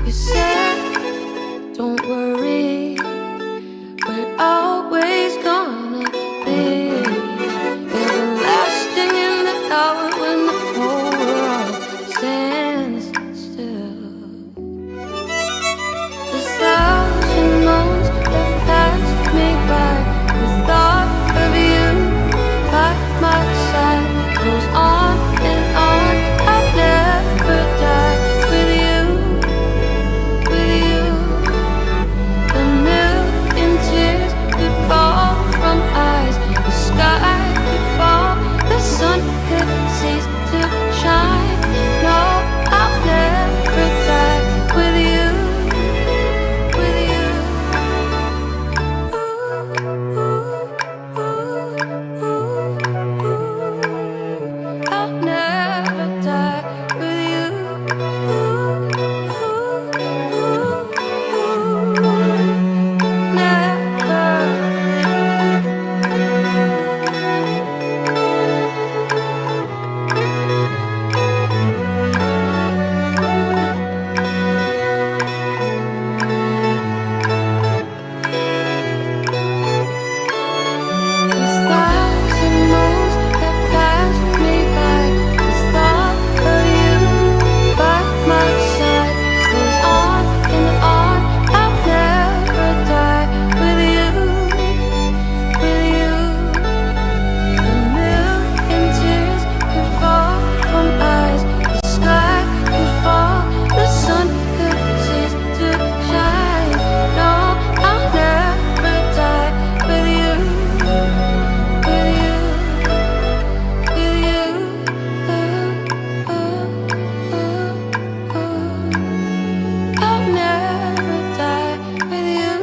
You said, don't worry, we're always gonna be everlasting in the hour when the whole world stands still. A thousand months have passed me by. The thought of you by my side goes on and on. I'll never die with you, with you. A million tears could fall from eyes. The sky could fall, the sun could cease to shine. No, I'll never die with you, with you. Ooh, ooh, ooh, ooh. I'll never die with you. Ooh, ooh, ooh, never. A thousand moons have passed me by. The thought of you by my side goes on and on. I'll never die with you, with you. A million tears could fall from eyes. The sky could fall, the sun could cease to shine. No, I'll never die with you, with you, with you. I'll never die with you.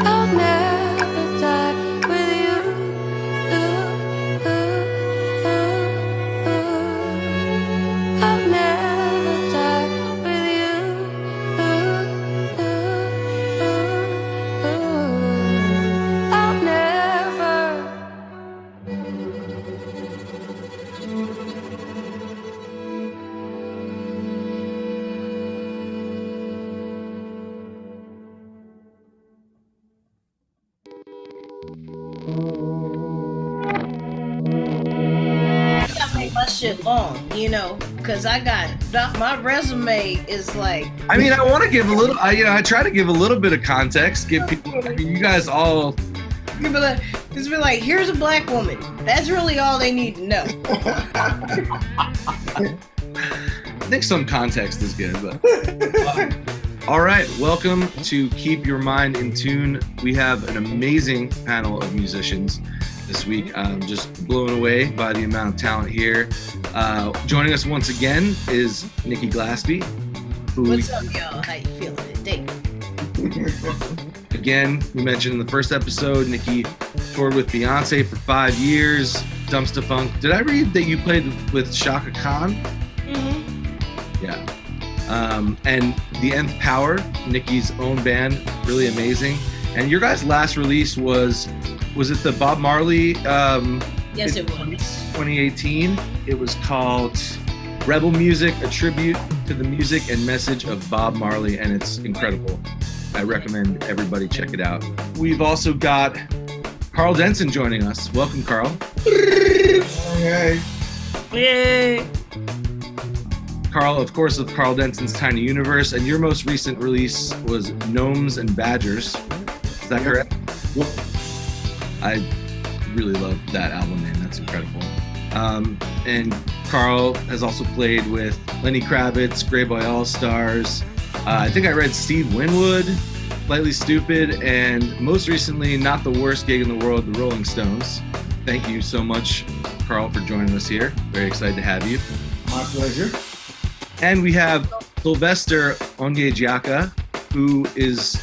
I'll never die with you. I'll never die with you. I'll never. gotta make my shit long, you know, because I got my resume is like. I mean, I want to give a little. I try to give a little bit of context. Give people. I mean, you guys all. Just be like, here's a black woman. That's really all they need to know. I think some context is good, but. All right, welcome to Keep Your Mind in Tune. We have an amazing panel of musicians this week. I'm just blown away by the amount of talent here. Joining us once again is Nikki Glaspie. What's up, y'all? How you feeling today? Again, we mentioned in the first episode, Nikki toured with Beyonce for 5 years, Dumpsta Funk. Did I read that you played with Shaka Khan? Mm-hmm. Yeah. And the Nth Power, Nikki's own band, really amazing. And your guys' last release was it the Bob Marley? Yes, it was. 2018. It was called Rebel Music, a tribute to the music and message of Bob Marley, and it's incredible. I recommend everybody check it out. We've also got Karl Denson joining us. Welcome, Karl. Hey. Yay! Karl, of course, of Karl Denson's Tiny Universe, and your most recent release was Gnomes and Badgers. Is that correct? Yep. I really love that album, man. That's incredible. And Karl has also played with Lenny Kravitz, Grey Boy All-Stars. I think I read Steve Winwood, Slightly Stupid, and most recently, not the worst gig in the world, the Rolling Stones. Thank you so much, Karl, for joining us here. Very excited to have you. My pleasure. And we have Sylvester Onyejiaka, who is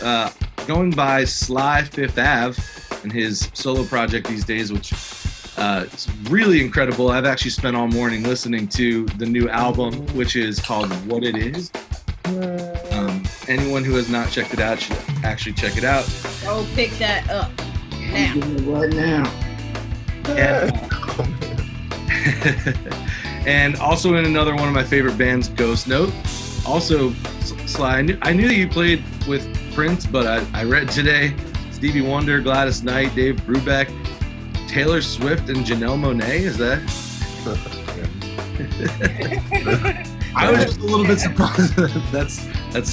going by Sly Fifth Ave in his solo project these days, which is really incredible. I've actually spent all morning listening to the new album, which is called What It Is. Anyone who has not checked it out should actually check it out. Go pick that up now. I'm doing it right now. And also in another one of my favorite bands, Ghost Note. Also, Sly, I knew that you played with Prince, but I read today Stevie Wonder, Gladys Knight, Dave Brubeck, Taylor Swift, and Janelle Monáe. Is that? I was just a little bit surprised. That's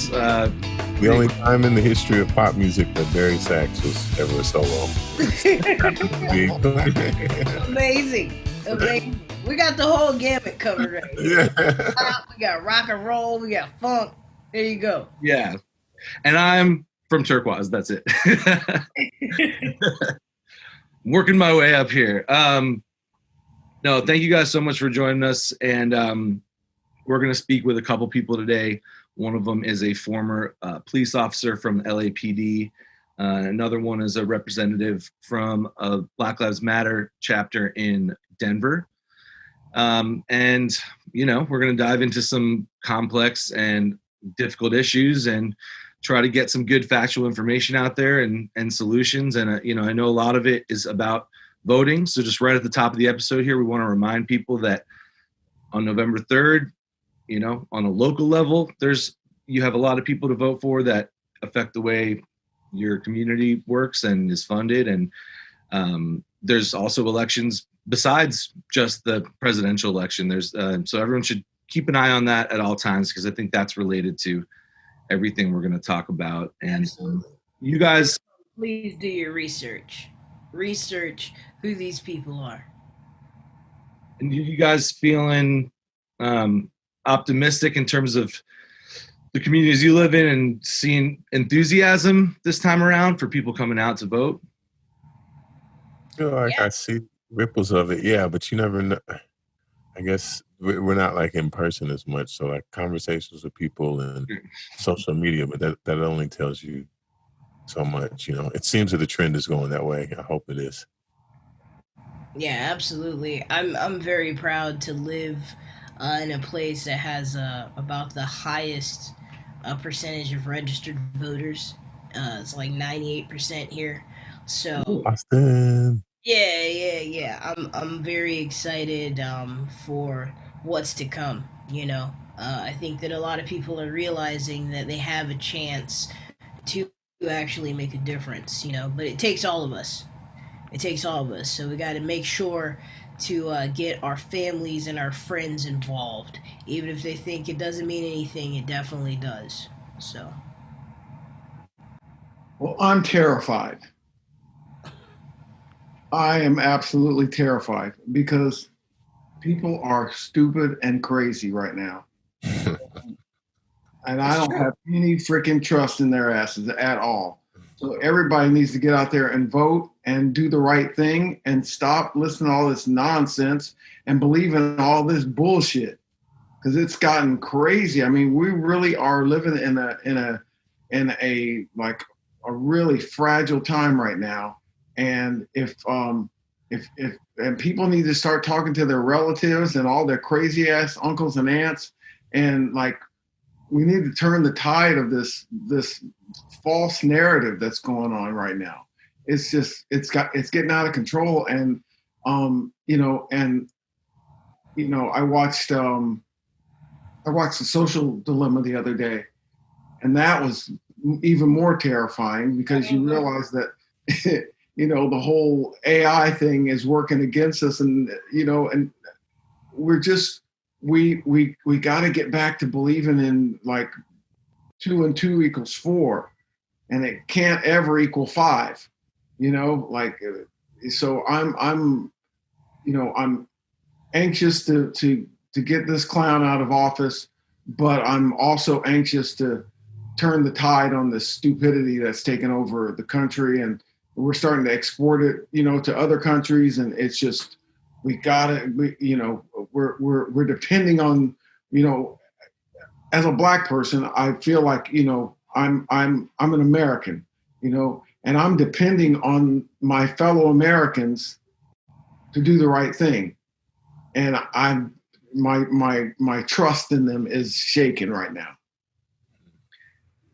the only time in the history of pop music that Barry Sachs was ever a solo. Amazing. We got the whole gamut covered right here. Yeah. We got rock and roll, we got funk. There you go. Yeah. And I'm from Turquoise. That's it. Working my way up here. No, thank you guys so much for joining us. And we're going to speak with a couple people today. One of them is a former police officer from LAPD. Another one is a representative from a Black Lives Matter chapter in Denver. And, you know, we're going to dive into some complex and difficult issues and try to get some good factual information out there and solutions. And, you know, I know a lot of it is about voting. So just right at the top of the episode here, we want to remind people that on November 3rd, you know, on a local level, you have a lot of people to vote for that affect the way your community works and is funded. And there's also elections besides just the presidential election. There's so everyone should keep an eye on that at all times, because I think that's related to everything we're going to talk about. And you guys, please do your research who these people are. And you guys feeling optimistic in terms of the communities you live in and seeing enthusiasm this time around for people coming out to vote? I see ripples of it, yeah, but you never know. I guess we're not like in person as much, so like conversations with people and social media, but that only tells you so much, you know. It seems that the trend is going that way. I hope it is. Yeah, absolutely. I'm very proud to live in a place that has about the highest percentage of registered voters. It's like 98% here. So Austin. Yeah. I'm very excited for what's to come. You know, I think that a lot of people are realizing that they have a chance to actually make a difference. You know, but it takes all of us. So we got to make sure to get our families and our friends involved. Even if they think it doesn't mean anything, it definitely does. So. Well, I'm terrified. I am absolutely terrified because people are stupid and crazy right now. And I don't have any freaking trust in their asses at all. So everybody needs to get out there and vote and do the right thing and stop listening to all this nonsense and believe in all this bullshit, because it's gotten crazy. I mean, we really are living in a like a really fragile time right now. And if people need to start talking to their relatives and all their crazy ass uncles and aunts, and like we need to turn the tide of this false narrative that's going on right now. It's just it's getting out of control. And I watched The Social Dilemma the other day, and that was even more terrifying because you realize that the whole AI thing is working against us, and we're just we got to get back to believing in like 2 and 2 equals 4, and it can't ever equal 5. So I'm anxious to get this clown out of office, but I'm also anxious to turn the tide on the stupidity that's taken over the country, and we're starting to export it, to other countries, and it's just we're depending on, as a Black person, I feel like I'm an American, and I'm depending on my fellow Americans to do the right thing, and my trust in them is shaken right now.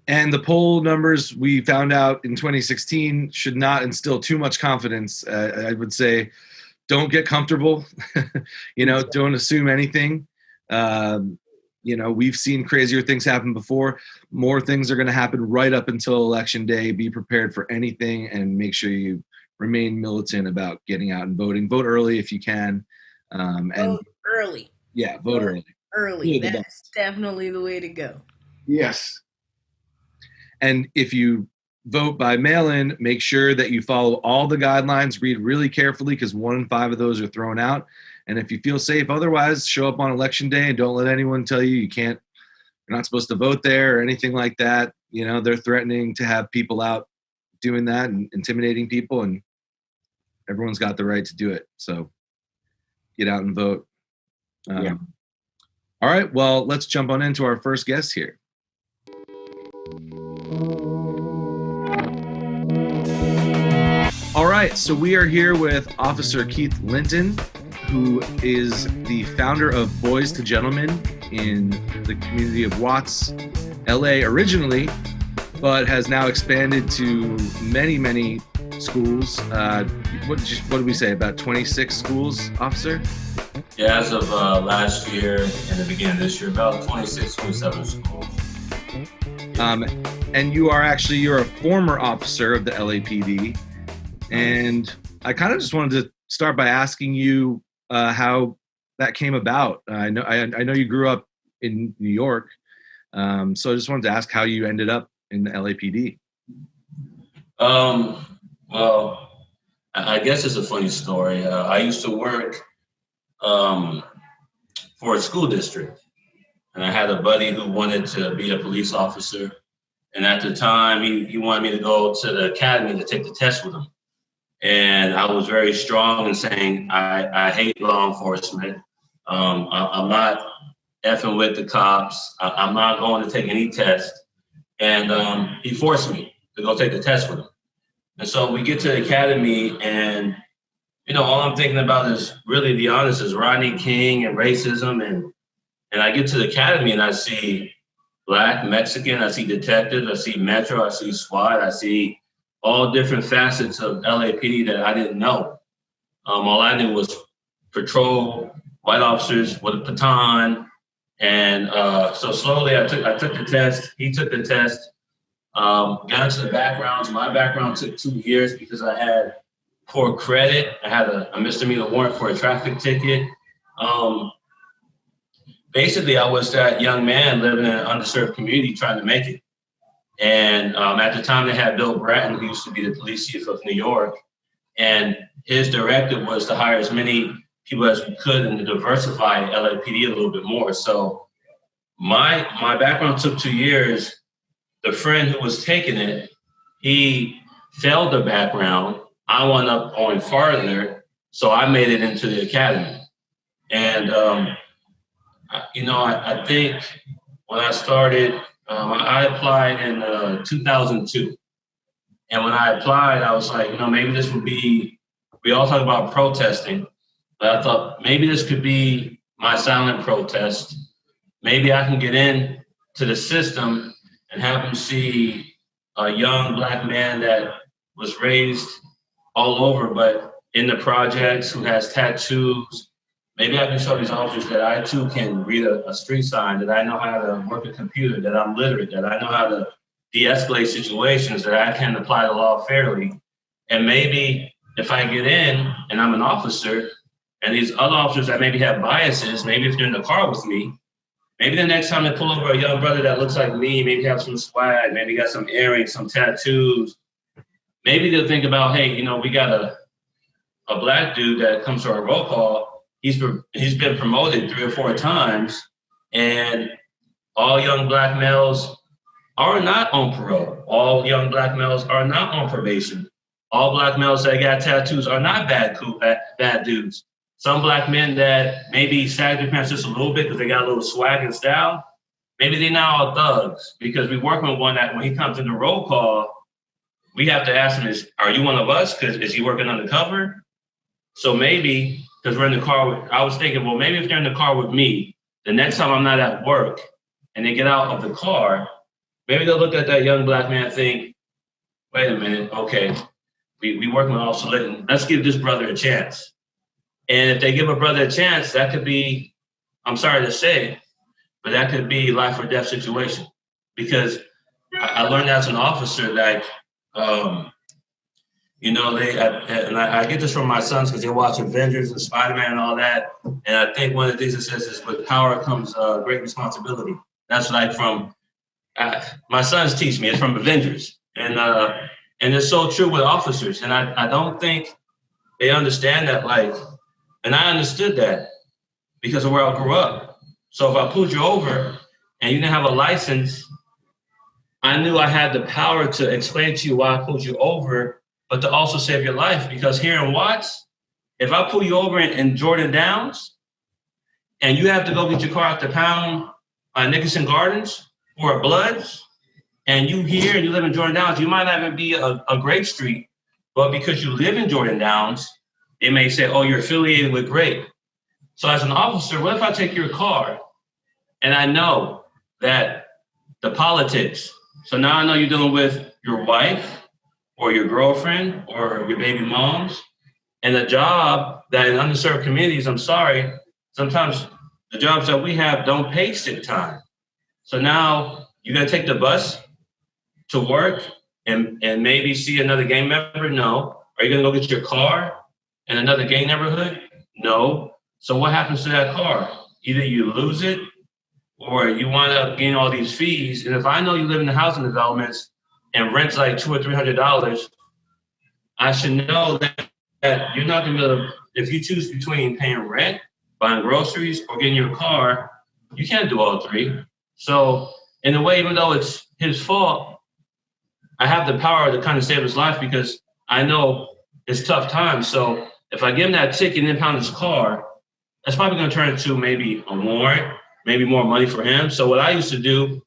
And the poll numbers we found out in 2016 should not instill too much confidence. I would say don't get comfortable. Don't assume anything. We've seen crazier things happen before. More things are going to happen right up until election day. Be prepared for anything, and make sure you remain militant about getting out and voting. Vote early if you can. Vote early. Yeah, vote early. Early. That's definitely the way to go. Yes. And if you vote by mail-in, make sure that you follow all the guidelines, read really carefully, because 1 in 5 of those are thrown out. And if you feel safe otherwise, show up on election day and don't let anyone tell you you're not supposed to vote there or anything like that. They're threatening to have people out doing that and intimidating people, and everyone's got the right to do it. So get out and vote. Yeah. All right, well, let's jump on into our first guest here. All right, so we are here with Officer Keith Linton, who is the founder of Boys to Gentlemen in the community of Watts, LA originally, but has now expanded to many, many schools. What did we say, about 26 schools, Officer? Yeah, as of last year and the beginning of this year, about 26, 27 schools. And you're a former officer of the LAPD. And I kind of just wanted to start by asking you how that came about. I know you grew up in New York, so I just wanted to ask how you ended up in the LAPD. Well, I guess it's a funny story. I used to work for a school district, and I had a buddy who wanted to be a police officer. And at the time, he wanted me to go to the academy to take the test with him. And I was very strong in saying, I hate law enforcement. I'm not effing with the cops. I'm not going to take any test. And he forced me to go take the test with him. And so we get to the academy, and, all I'm thinking about is, really, to be honest, is Rodney King and racism. And I get to the academy and I see Black, Mexican, I see detectives, I see Metro, I see SWAT, I see all different facets of LAPD that I didn't know. All I knew was patrol, white officers with a baton. And so slowly I took the test. He took the test. Got into the backgrounds. My background took 2 years because I had poor credit. I had a misdemeanor warrant for a traffic ticket. Basically, I was that young man living in an underserved community trying to make it. And at the time, they had Bill Bratton, who used to be the police chief of New York. And his directive was to hire as many people as we could and to diversify LAPD a little bit more. So my background took 2 years. The friend who was taking it, he failed the background. I wound up going farther, so I made it into the academy. And, I think when I started, I applied in 2002. And when I applied, I was like, maybe this would be, we all talk about protesting, but I thought maybe this could be my silent protest. Maybe I can get in to the system and have them see a young Black man that was raised all over, but in the projects, who has tattoos. Maybe I can show these officers that I too can read a street sign, that I know how to work a computer, that I'm literate, that I know how to de-escalate situations, that I can apply the law fairly. And maybe if I get in and I'm an officer, and these other officers that maybe have biases, maybe if they're in the car with me, maybe the next time they pull over a young brother that looks like me, maybe have some swag, maybe got some earrings, some tattoos, maybe they'll think about, hey, we got a Black dude that comes to our roll call. He's been promoted 3 or 4 times, and all young Black males are not on parole. All young Black males are not on probation. All Black males that got tattoos are not bad dudes. Some Black men that maybe sag their pants just a little bit because they got a little swag and style, maybe they're not all thugs, because we work with one that when he comes in the roll call, we have to ask him, are you one of us? Because is he working undercover? So maybe, because we're in the car, I was thinking, well, maybe if they're in the car with me, the next time I'm not at work and they get out of the car, maybe they'll look at that young Black man and think, wait a minute, okay, we working with Officer Linton. Let's give this brother a chance. And if they give a brother a chance, that could be, I'm sorry to say, but that could be life or death situation. Because I learned as an officer that, you know, I get this from my sons because they watch Avengers and Spider-Man and all that. And I think one of the things it says is with power comes great responsibility. That's like from, my sons teach me, it's from Avengers. And it's so true with officers. And I don't think they understand that, like, and I understood that because of where I grew up. So if I pulled you over and you didn't have a license, I knew I had the power to explain to you why I pulled you over, but to also save your life. Because here in Watts, if I pull you over in Jordan Downs and you have to go get your car out the pound by Nickerson Gardens or Bloods, and you here and you live in Jordan Downs, you might not even be a Grape Street, but because you live in Jordan Downs, they may say, oh, you're affiliated with Grape. So as an officer, what if I take your car and I know that the politics, so now I know you're dealing with your wife or your girlfriend or your baby moms, and a job that in underserved communities, I'm sorry, sometimes the jobs that we have don't pay sick time. So now you're gonna take the bus to work and maybe see another gang member? No. Are you gonna go get your car in another gang neighborhood? No. So what happens to that car? Either you lose it or you wind up getting all these fees. And if I know you live in the housing developments and rent's like $200 or $300, I should know that you're not gonna be able to, if you choose between paying rent, buying groceries, or getting your car, you can't do all three. So in a way, even though it's his fault, I have the power to kind of save his life because I know it's tough times. So if I give him that ticket and impound his car, that's probably going to turn into maybe a warrant, maybe more money for him. So what I used to do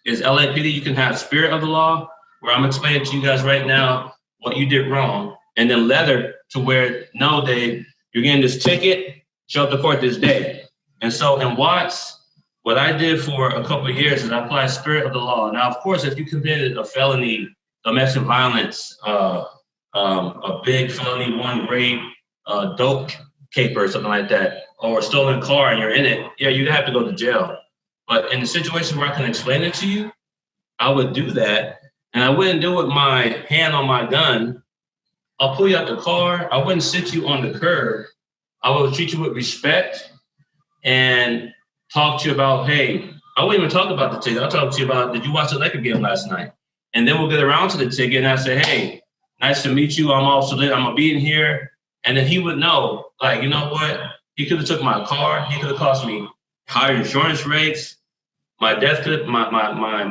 is LAPD, you can have spirit of the law, where I'm explaining to you guys right now what you did wrong, and then leather to where, no, Dave, you're getting this ticket, show up to court this day. And so in Watts, what I did for a couple of years is I applied spirit of the law. Now, of course, if you committed a felony, domestic violence, a big felony, one rape, dope caper or something like that, or a stolen car and you're in it, yeah, you'd have to go to jail. But in the situation where I can explain it to you, I would do that. And I wouldn't do it with my hand on my gun. I'll pull you out the car. I wouldn't sit you on the curb. I would treat you with respect and talk to you about, hey, I wouldn't even talk about the ticket. I'll talk to you about, did you watch the Lakers game last night? And then we'll get around to the ticket and I say, hey, nice to meet you. I'm Officer Linton. I'm gonna be in here. And then he would know, like, you know what? He could have took my car. He could have cost me higher insurance rates. My death could, my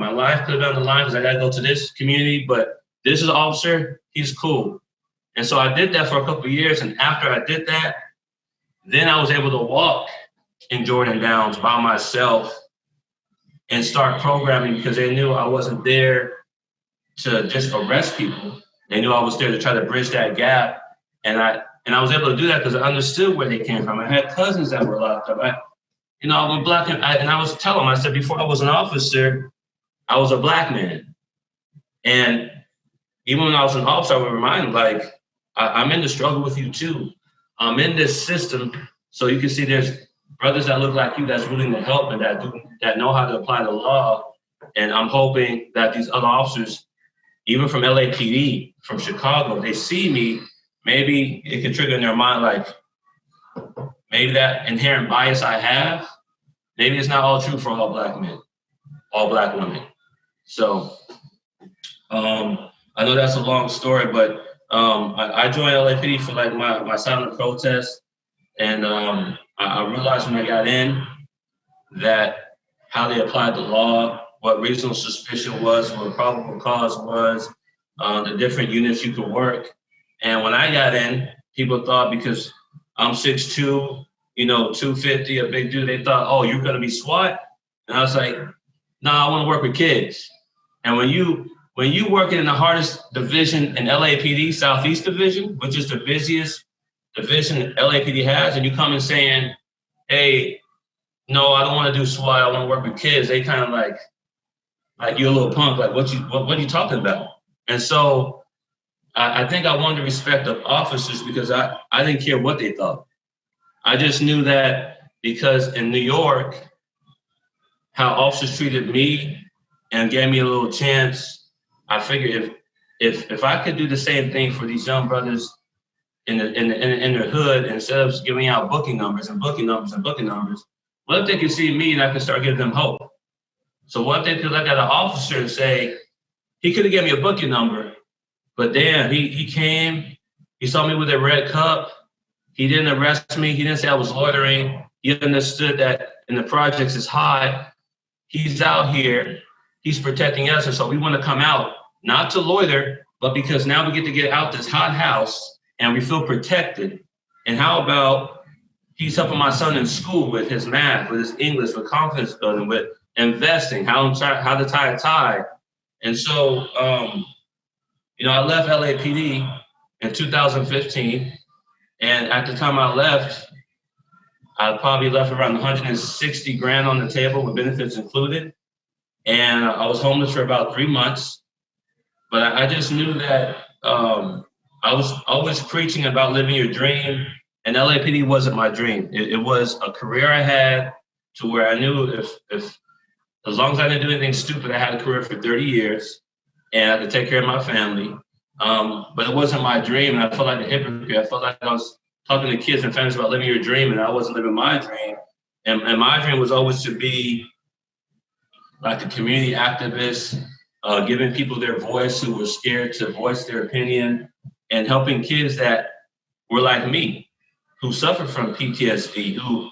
life could have been on the line because I got to go to this community. But this is an officer. He's cool. And so I did that for a couple of years. And after I did that, then I was able to walk in Jordan Downs by myself and start programming because they knew I wasn't there to just arrest people. They knew I was there to try to bridge that gap. And I was able to do that because I understood where they came from. I had cousins that were locked up. I'm black, and I was telling them, I said, before I was an officer, I was a black man. And even when I was an officer, I would remind them, like, I'm in the struggle with you too. I'm in this system. So you can see there's brothers that look like you that's willing to help and that know how to apply the law. And I'm hoping that these other officers, even from LAPD, from Chicago, they see me, maybe it could trigger in their mind, like, maybe that inherent bias I have, maybe it's not all true for all black men, all black women. So I know that's a long story, but I joined LAPD for like my silent protest. And I realized when I got in that how they applied the law, what reasonable suspicion was, what probable cause was, the different units you could work. And when I got in, people thought because I'm 6'2", 250, a big dude, they thought, oh, you're gonna be SWAT? And I was like, no, I wanna work with kids. And when you working in the hardest division in LAPD, Southeast Division, which is the busiest division LAPD has, and you come in saying, hey, no, I don't wanna do SWAT, I wanna work with kids, they kind of like you're a little punk, like what are you talking about? And so I think I won the respect of officers because I didn't care what they thought. I just knew that because in New York, how officers treated me and gave me a little chance, I figured if I could do the same thing for these young brothers in the hood, instead of giving out booking numbers and booking numbers and booking numbers, what if they could see me and I could start giving them hope? So what if they could look at an officer and say, he could have given me a booking number, but damn, he came, he saw me with a red cup, he didn't arrest me, he didn't say I was loitering, he understood that in the projects it's hot, he's out here, he's protecting us, and so we want to come out, not to loiter, but because now we get to get out this hot house and we feel protected. And how about he's helping my son in school with his math, with his English, with confidence building, with investing, how to tie a tie. And so, I left LAPD in 2015. And at the time I left, I probably left around 160 grand on the table with benefits included. And I was homeless for about 3 months. But I just knew that I was always preaching about living your dream. And LAPD wasn't my dream. It was a career I had to where I knew if as long as I didn't do anything stupid, I had a career for 30 years and I had to take care of my family. But it wasn't my dream. And I felt like a hypocrite. I felt like I was talking to kids and families about living your dream and I wasn't living my dream. And my dream was always to be like a community activist, giving people their voice who were scared to voice their opinion and helping kids that were like me, who suffered from PTSD, who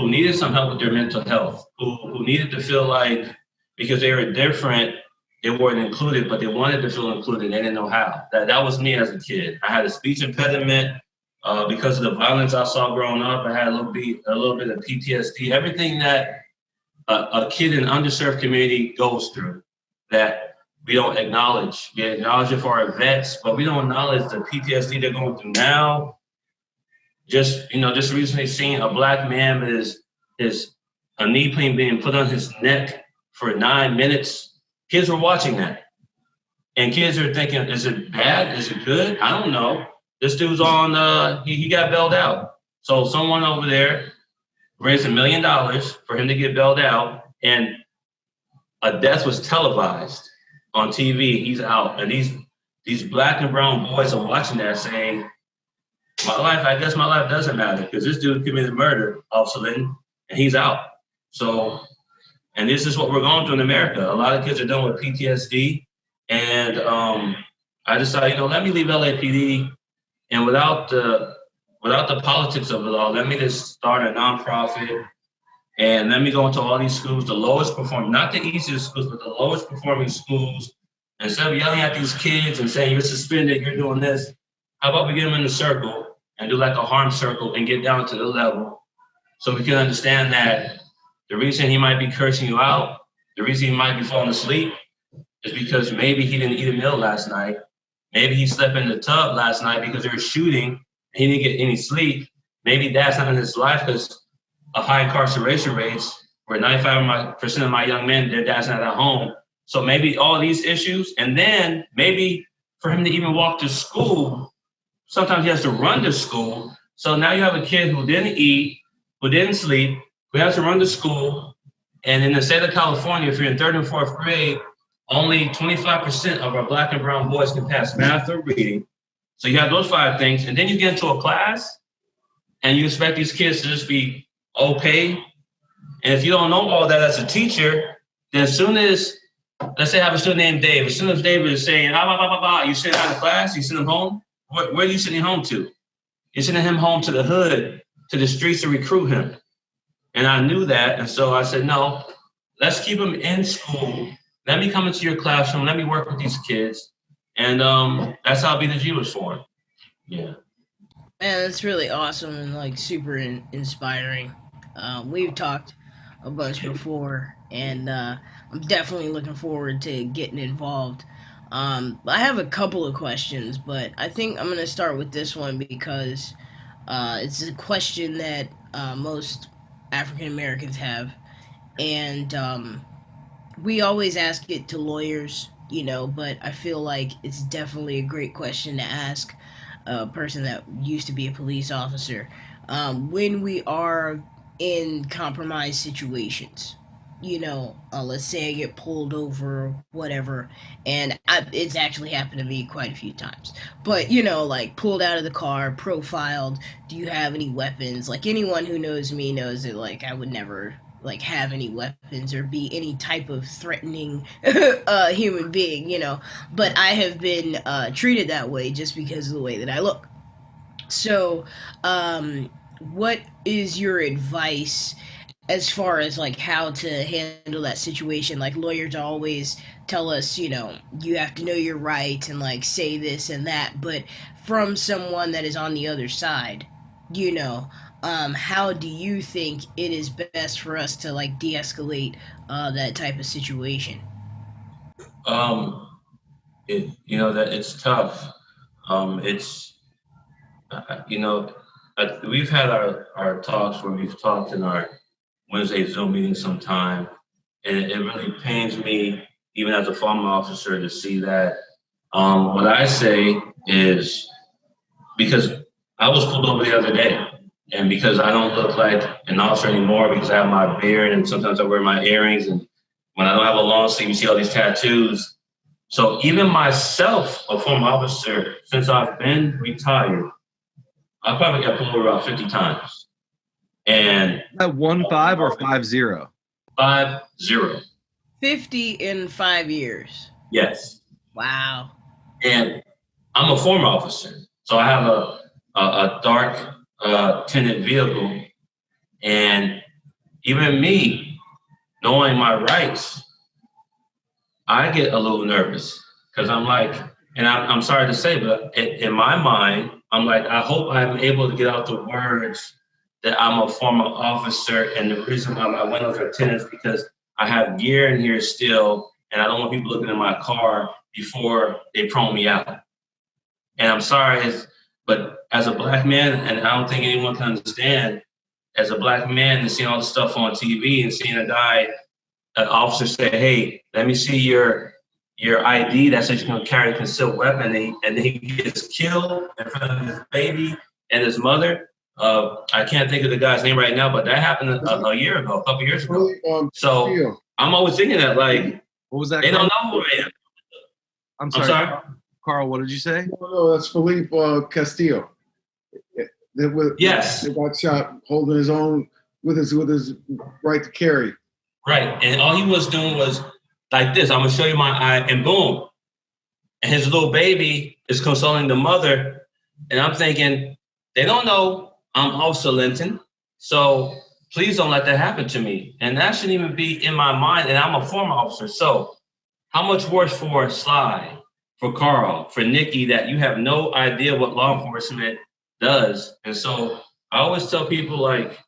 needed some help with their mental health, who needed to feel like because they were different, they weren't included, but they wanted to feel included. They didn't know how. That was me as a kid. I had a speech impediment because of the violence I saw growing up. I had a little bit of PTSD, everything that a kid in an underserved community goes through that we don't acknowledge. We acknowledge it for our vets, but we don't acknowledge the PTSD they're going through now. Just recently seeing a black man with a knee plane being put on his neck for 9 minutes. Kids were watching that. And kids are thinking, is it bad? Is it good? I don't know. This dude's on, he got bailed out. So someone over there raised $1 million for him to get bailed out. And a death was televised on TV. He's out. And these black and brown boys are watching that saying, I guess my life doesn't matter because this dude committed murder all of a sudden and he's out. So, and this is what we're going through in America. A lot of kids are dealing with PTSD. And I decided, let me leave LAPD and without the politics of it all, let me just start a nonprofit and let me go into all these schools, the lowest performing, not the easiest schools, but the lowest performing schools. Instead of yelling at these kids and saying, you're suspended, you're doing this, how about we get them in a circle and do like a harm circle and get down to the level so we can understand that the reason he might be cursing you out, the reason he might be falling asleep is because maybe he didn't eat a meal last night. Maybe he slept in the tub last night because they were shooting and he didn't get any sleep. Maybe that's not in his life because of high incarceration rates where 95% of my young men, their dad's not at home. So maybe all these issues, and then maybe for him to even walk to school, sometimes he has to run to school. So now you have a kid who didn't eat, who didn't sleep, who has to run to school. And in the state of California, if you're in 3rd and 4th grade, only 25% of our black and brown boys can pass math or reading. So you have those 5 things. And then you get into a class and you expect these kids to just be okay. And if you don't know all that as a teacher, then as soon as, let's say I have a student named Dave, as soon as David is saying, you send out of class, you send him home. Where are you sending home to? You're sending him home to the hood, to the streets to recruit him. And I knew that. And so I said, no, let's keep him in school. Let me come into your classroom. Let me work with these kids. And that's how Be the G was formed. Yeah. Man, that's really awesome and like super inspiring. We've talked a bunch before, and I'm definitely looking forward to getting involved. I have a couple of questions, but I think I'm going to start with this one because it's a question that most African Americans have. And we always ask it to lawyers but I feel like it's definitely a great question to ask a person that used to be a police officer. When we are in compromised situations, let's say I get pulled over, whatever, and it's actually happened to me quite a few times. But, like pulled out of the car, profiled, do you have any weapons? Like anyone who knows me knows that, like, I would never like have any weapons or be any type of threatening human being. But I have been treated that way just because of the way that I look. So, what is your advice as far as like how to handle that situation? Like lawyers always tell us, you have to know your rights and like say this and that, but from someone that is on the other side, how do you think it is best for us to like de-escalate that type of situation? That it's tough. It's we've had our talks where we've talked in our Wednesday Zoom meeting sometime, and it really pains me, even as a former officer, to see that. What I say is, because I was pulled over the other day, and because I don't look like an officer anymore, because I have my beard and sometimes I wear my earrings, and when I don't have a long sleeve, you see all these tattoos. So even myself, a former officer, since I've been retired, I probably got pulled over about 50 times. And that 1-5 or 5-0? 5-0. 50 in 5 years. Yes. Wow. And I'm a former officer, so I have a dark tinted vehicle, and even me knowing my rights, I get a little nervous because I'm like, and I'm sorry to say, but in my mind, I'm like, I hope I'm able to get out the words that I'm a former officer, and the reason why I went over tenants because I have gear in here still, and I don't want people looking in my car before they prone me out. And I'm sorry, but as a black man, and I don't think anyone can understand, as a black man and seeing all the stuff on TV and seeing an officer say, hey, let me see your ID that says you can carry a concealed weapon, and he gets killed in front of his baby and his mother. I can't think of the guy's name right now, but that happened a year ago, a couple years ago. So I'm always thinking that, like, what was that? They don't know who I am. I'm sorry. Carl, what did you say? No, that's Felipe Castillo. Yes. They got shot holding his own with his right to carry. Right, and all he was doing was like this. I'm gonna show you my eye, and boom, and his little baby is consoling the mother, and I'm thinking they don't know I'm also Linton, so please don't let that happen to me. And that shouldn't even be in my mind. And I'm a former officer, so how much worse for Sly, for Karl, for Nikki, that you have no idea what law enforcement does. And so I always tell people, like,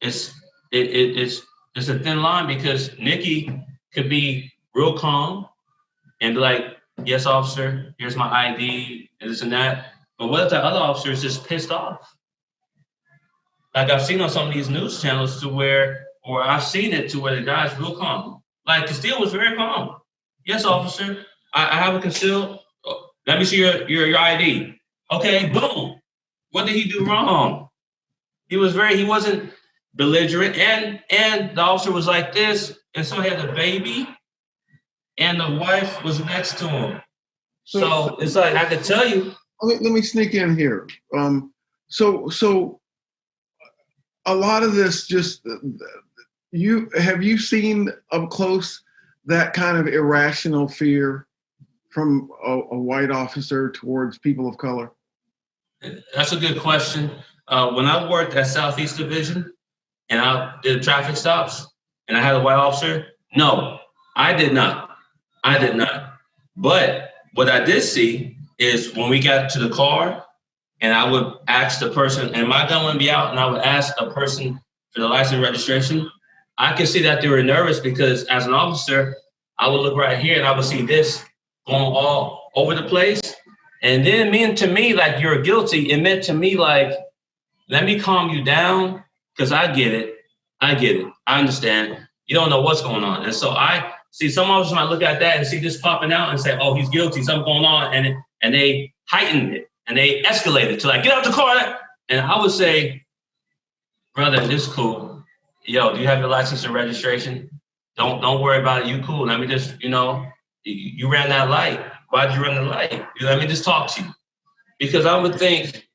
it's a thin line, because Nikki could be real calm and be like, yes, officer, here's my ID and this and that. But what if the other officer is just pissed off? Like I've seen on some of these news channels or I've seen it to where the guy's real calm. Like Castillo was very calm. Yes, officer, I have a concealed. Let me see your ID. Okay, boom. What did he do wrong? He wasn't belligerent, and the officer was like this, and so he had the baby, and the wife was next to him. So it's like, I could tell you. Let me sneak in here. So a lot of this just have you seen up close that kind of irrational fear from a white officer towards people of color? That's a good question. When I worked at Southeast Division and I did traffic stops and I had a white officer, no, I did not. But what I did see is when we got to the car and I would ask the person, and my gun wouldn't be out, and I would ask a person for the license registration, I could see that they were nervous, because as an officer, I would look right here and I would see this going all over the place. And then meant to me, like, you're guilty. It meant to me, like, let me calm you down, because I get it. I understand. You don't know what's going on. And so I See, some officers might look at that and see this popping out and say, oh, he's guilty, something going on, and they heightened it and they escalated it to like, get out the car. And I would say, brother, this is cool. Yo, do you have your license and registration? Don't worry about it. You cool. Let me just, you ran that light. Why'd you run the light? Let me just talk to you. Because I would think,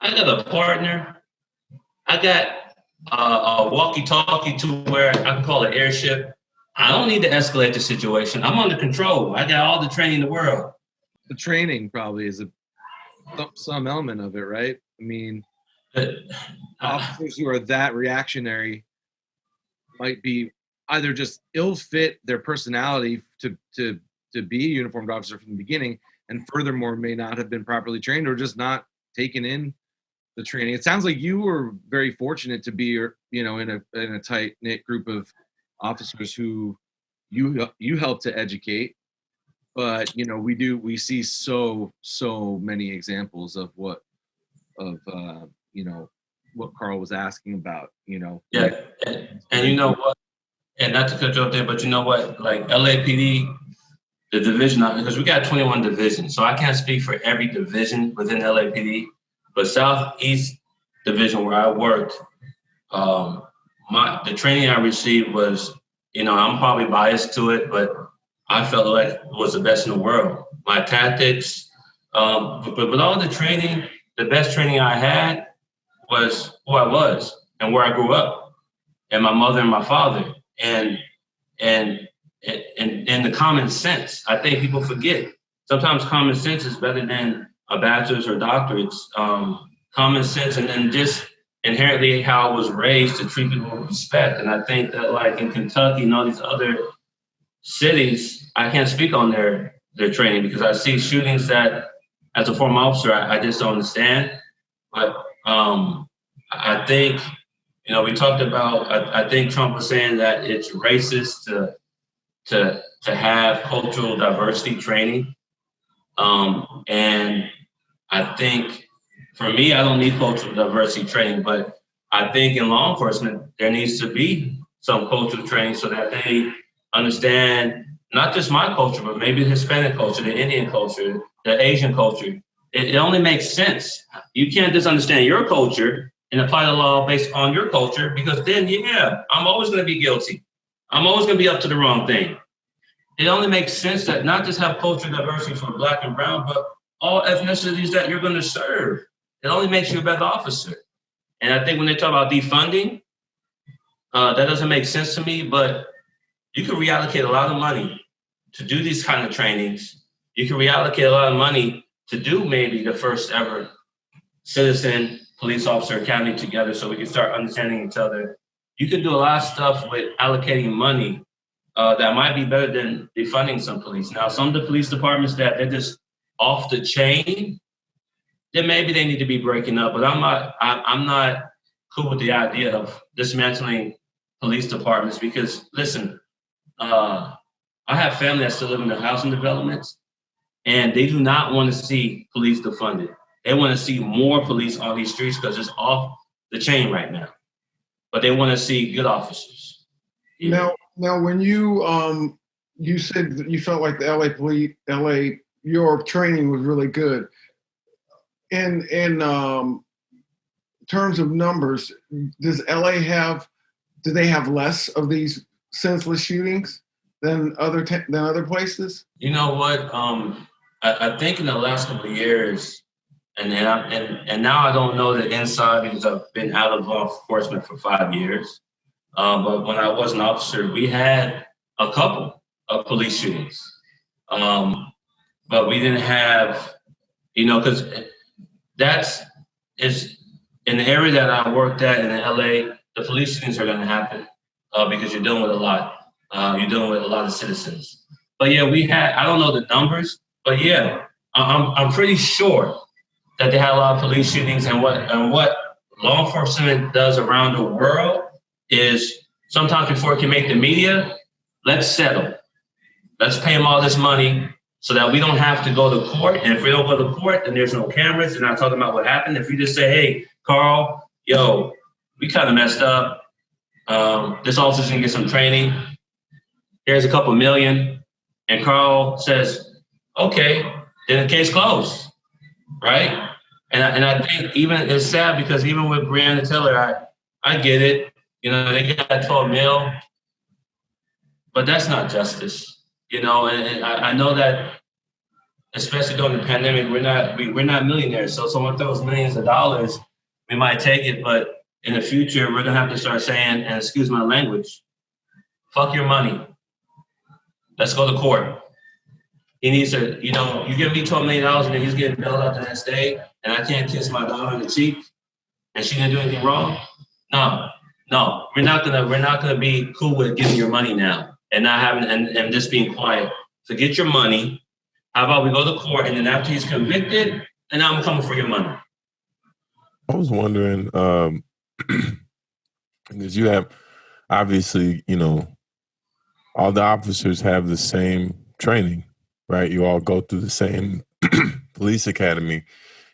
I got a partner. I got a walkie-talkie to where I can call it airship. I don't need to escalate the situation. I'm under control. I got all the training in the world. The training probably is some element of it, right? I mean, officers who are that reactionary might be either just ill fit their personality to be a uniformed officer from the beginning, and furthermore may not have been properly trained or just not taken in the training. It sounds like you were very fortunate to be, in a tight knit group of officers who you helped to educate. But we see so many examples of what Karl was asking about. Yeah, and you know what? And not to cut you off there, but you know what? Like LAPD, the division, because we got 21 divisions, so I can't speak for every division within LAPD. But Southeast Division, where I worked, the training I received was, I'm probably biased to it, but I felt like it was the best in the world. My tactics, but with all the training, the best training I had was who I was and where I grew up, and my mother and my father, and the common sense. I think people forget. Sometimes common sense is better than a bachelor's or doctorates. Common sense, and then just inherently how I was raised to treat people with respect. And I think that, like in Kentucky and all these other cities, I can't speak on their training because I see shootings that, as a former officer, I just don't understand. But I think, we talked about. I think Trump was saying that it's racist to have cultural diversity training, and I think. For me, I don't need cultural diversity training, but I think in law enforcement, there needs to be some cultural training so that they understand not just my culture, but maybe the Hispanic culture, the Indian culture, the Asian culture. It only makes sense. You can't just understand your culture and apply the law based on your culture, because then, I'm always going to be guilty. I'm always going to be up to the wrong thing. It only makes sense that not just have cultural diversity for Black and brown, but all ethnicities that you're going to serve. It only makes you a better officer. And I think when they talk about defunding, that doesn't make sense to me, but you can reallocate a lot of money to do these kind of trainings. You can reallocate a lot of money to do maybe the first ever citizen police officer academy together so we can start understanding each other. You can do a lot of stuff with allocating money that might be better than defunding some police. Now, some of the police departments that they're just off the chain, then maybe they need to be breaking up. But I'm not cool with the idea of dismantling police departments because, listen, I have family that still live in the housing developments, and they do not want to see police defunded. They want to see more police on these streets because it's off the chain right now. But they want to see good officers. Now, when you said that you felt like the your training was really good. In terms of numbers, does LA do they have less of these senseless shootings than other places? You know what? I think in the last couple of years, and now I don't know the inside because I've been out of law enforcement for 5 years. But when I was an officer, we had a couple of police shootings. But we didn't have, because is in the area that I worked at in LA, the police shootings are going to happen because you're dealing with a lot. You're dealing with a lot of citizens. But yeah, I don't know the numbers, but yeah, I'm pretty sure that they had a lot of police shootings. And what law enforcement does around the world is sometimes before it can make the media, let's settle. Let's pay them all this money so that we don't have to go to court. And if we don't go to court, then there's no cameras. They're not talking about what happened. If you just say, hey, Karl, we kind of messed up. This officer's gonna get some training. here's a couple million. And Karl says, okay, then the case closed, right? And I think even it's sad because even with Breonna Taylor, I get it. You know, they got 12 mil, but that's not justice. You know, and I know that, especially during the pandemic, we're not millionaires. So someone throws millions of dollars, we might take it, but in the future, we're gonna have to start saying, and excuse my language, fuck your money. Let's go to court. He needs to, you know, you give me $12 million and then he's getting bailed out the next day, and I can't kiss my daughter on the cheek, and she didn't do anything wrong. No, we're not gonna be cool with giving your money now and not having and just being quiet. So get your money. How about we go to court, and then after he's convicted, and I'm coming for your money. I was wondering, because you have, obviously, you know, all the officers have the same training, right? You all go through the same police academy,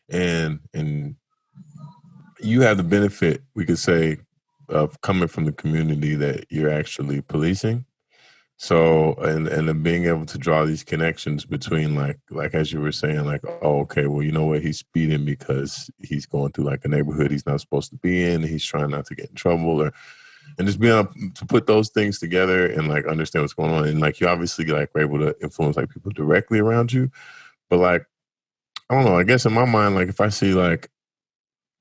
and you have the benefit, we could say, of coming from the community that you're actually policing. So, and then being able to draw these connections between like as you were saying, like, oh, okay, well, you know what, he's speeding because he's going through like a neighborhood he's not supposed to be in. He's trying not to get in trouble, and just being able to put those things together and like understand what's going on. And like, you obviously like were able to influence like people directly around you, but like, I don't know, I guess in my mind, like if I see like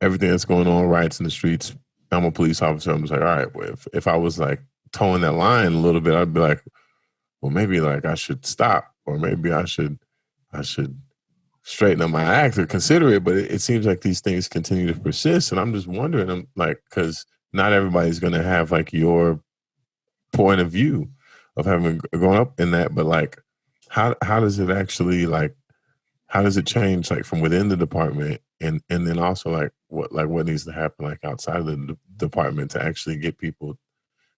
everything that's going on, riots in the streets, I'm a police officer, I'm just like, all right, well, if I was like towing that line a little bit, I'd be like, well, maybe like I should stop, or maybe I should straighten up my act or consider it. But it seems like these things continue to persist, and I'm just wondering, I'm like, because not everybody's going to have like your point of view of having grown up in that, but like, how does it actually like, how does it change like from within the department, and then also like what needs to happen like outside of the department to actually get people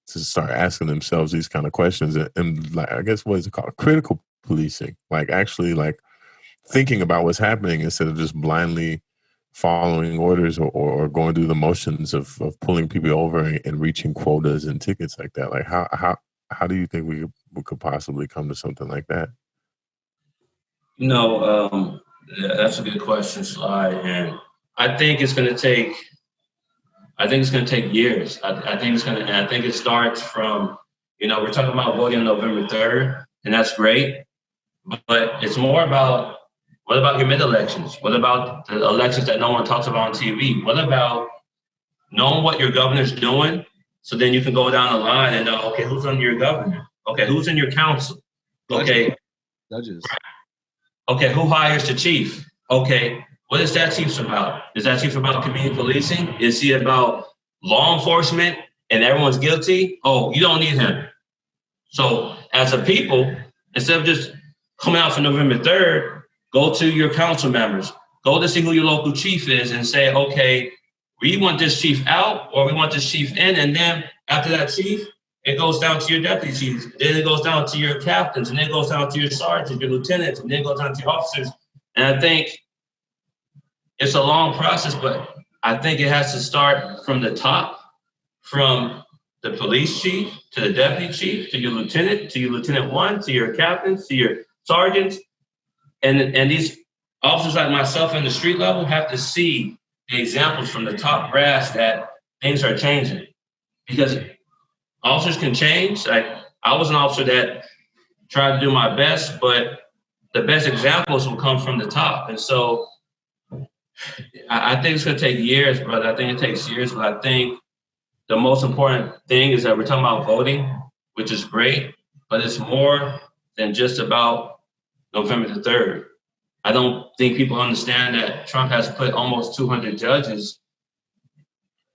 to start asking themselves these kind of questions, and like, I guess, what is it called? Critical policing, like actually like thinking about what's happening instead of just blindly following orders or going through the motions of pulling people over and reaching quotas and tickets like that. Like how do you think we could possibly come to something like that? No, that's a good question, Sly, and I think it's going to take years. I think it starts from, you know, we're talking about voting on November 3rd, and that's great. But it's more about, what about your mid-elections? What about the elections that no one talks about on TV? What about knowing what your governor's doing, so then you can go down the line and know, okay, who's under your governor? Okay, who's in your council? Okay. Judges. Okay, who hires the chief? Okay, what is that chief about? Is that chief about community policing? Is he about law enforcement and everyone's guilty? Oh, you don't need him. So as a people, instead of just coming out for November 3rd, go to your council members, go to see who your local chief is and say, okay, we want this chief out or we want this chief in. And then after that chief, it goes down to your deputy chiefs. Then it goes down to your captains, and then it goes down to your sergeants, your lieutenants, and then it goes down to your officers. And I think it's a long process, but I think it has to start from the top, from the police chief to the deputy chief to your lieutenant one, to your captains, to your sergeants. And these officers like myself in the street level have to see the examples from the top brass that things are changing. Because officers can change. Like, I was an officer that tried to do my best, but the best examples will come from the top. And so I think it's going to take years, brother. I think it takes years, but I think the most important thing is that we're talking about voting, which is great, but it's more than just about November the 3rd. I don't think people understand that Trump has put almost 200 judges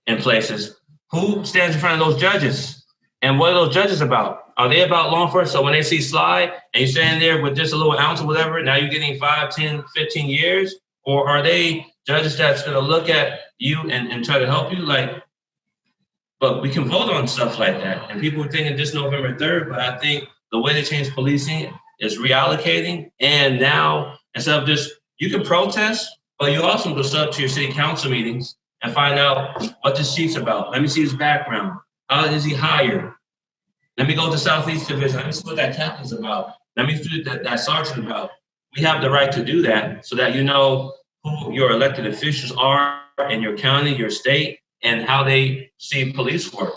in places. Who stands in front of those judges? And what are those judges about? Are they about law enforcement? So when they see Sly and you're standing there with just a little ounce or whatever, now you're getting 5, 10, 15 years? Or are they judges that's going to look at you and try to help you? Like, but we can vote on stuff like that. And people are thinking just November 3rd, but I think the way they change policing is reallocating. And now, instead of just, you can protest, but you also go up to your city council meetings and find out what this chief's about. Let me see his background. How is he hired? Let me go to Southeast Division. Let me see what that captain's about. Let me see what that sergeant about. We have the right to do that so that you know who your elected officials are in your county, your state, and how they see police work.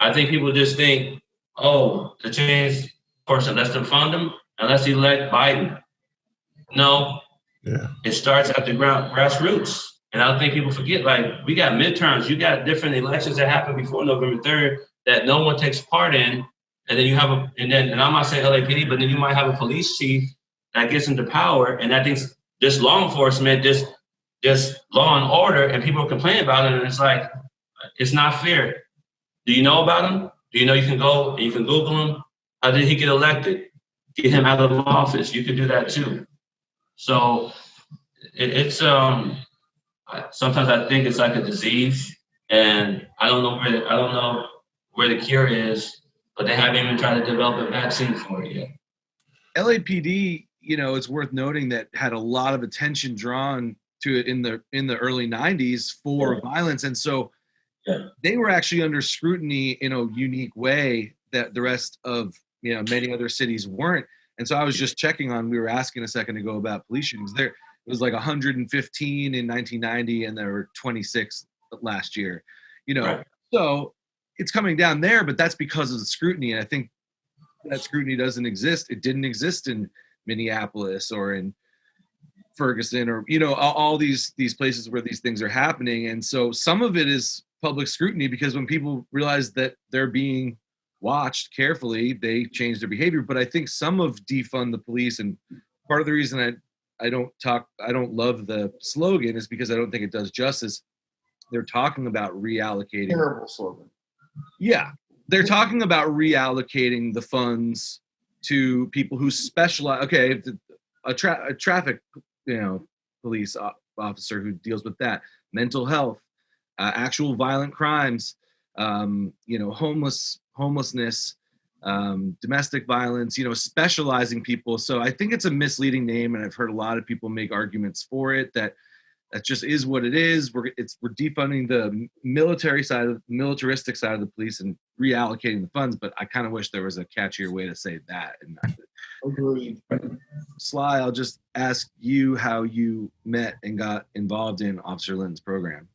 I think people just think, oh, to change person, let's defund them and let's elect Biden. No, it starts at the grassroots. And I think people forget, like, we got midterms, you got different elections that happen before November 3rd that no one takes part in. And then you have and I'm not saying LAPD, but then you might have a police chief that gets into power, and I think just law enforcement, just law and order, and people complain about it, and it's like, it's not fair. Do you know about him? Do you know you can go and you can Google him? How did he get elected? Get him out of office. You can do that too. So it's sometimes I think it's like a disease, and I don't know where the cure is, but they haven't even tried to develop a vaccine for it yet. LAPD, it's worth noting that had a lot of attention drawn to it in the early 90s for violence, and so they were actually under scrutiny in a unique way that the rest of many other cities weren't. And so I was just checking on. We were asking a second ago about police shootings. There it was like 115 in 1990, and there were 26 last year. Right. So it's coming down there, but that's because of the scrutiny. And I think that scrutiny doesn't exist. It didn't exist in Minneapolis or in Ferguson or all these places where these things are happening. And so some of it is public scrutiny, because when people realize that they're being watched carefully, they change their behavior. But I think some of defund the police, and part of the reason I don't love the slogan is because I don't think it does justice. They're talking about reallocating. Terrible slogan. Yeah, they're talking about reallocating the funds to people who specialize. Okay, a traffic, police officer who deals with that, mental health, actual violent crimes, homelessness, domestic violence, specializing people. So I think it's a misleading name, and I've heard a lot of people make arguments for it that just is what it is. We're defunding the militaristic side of the police and reallocating the funds, but I kind of wish there was a catchier way to say that. And Agreed. Sly, I'll just ask you how you met and got involved in Officer Linton's program.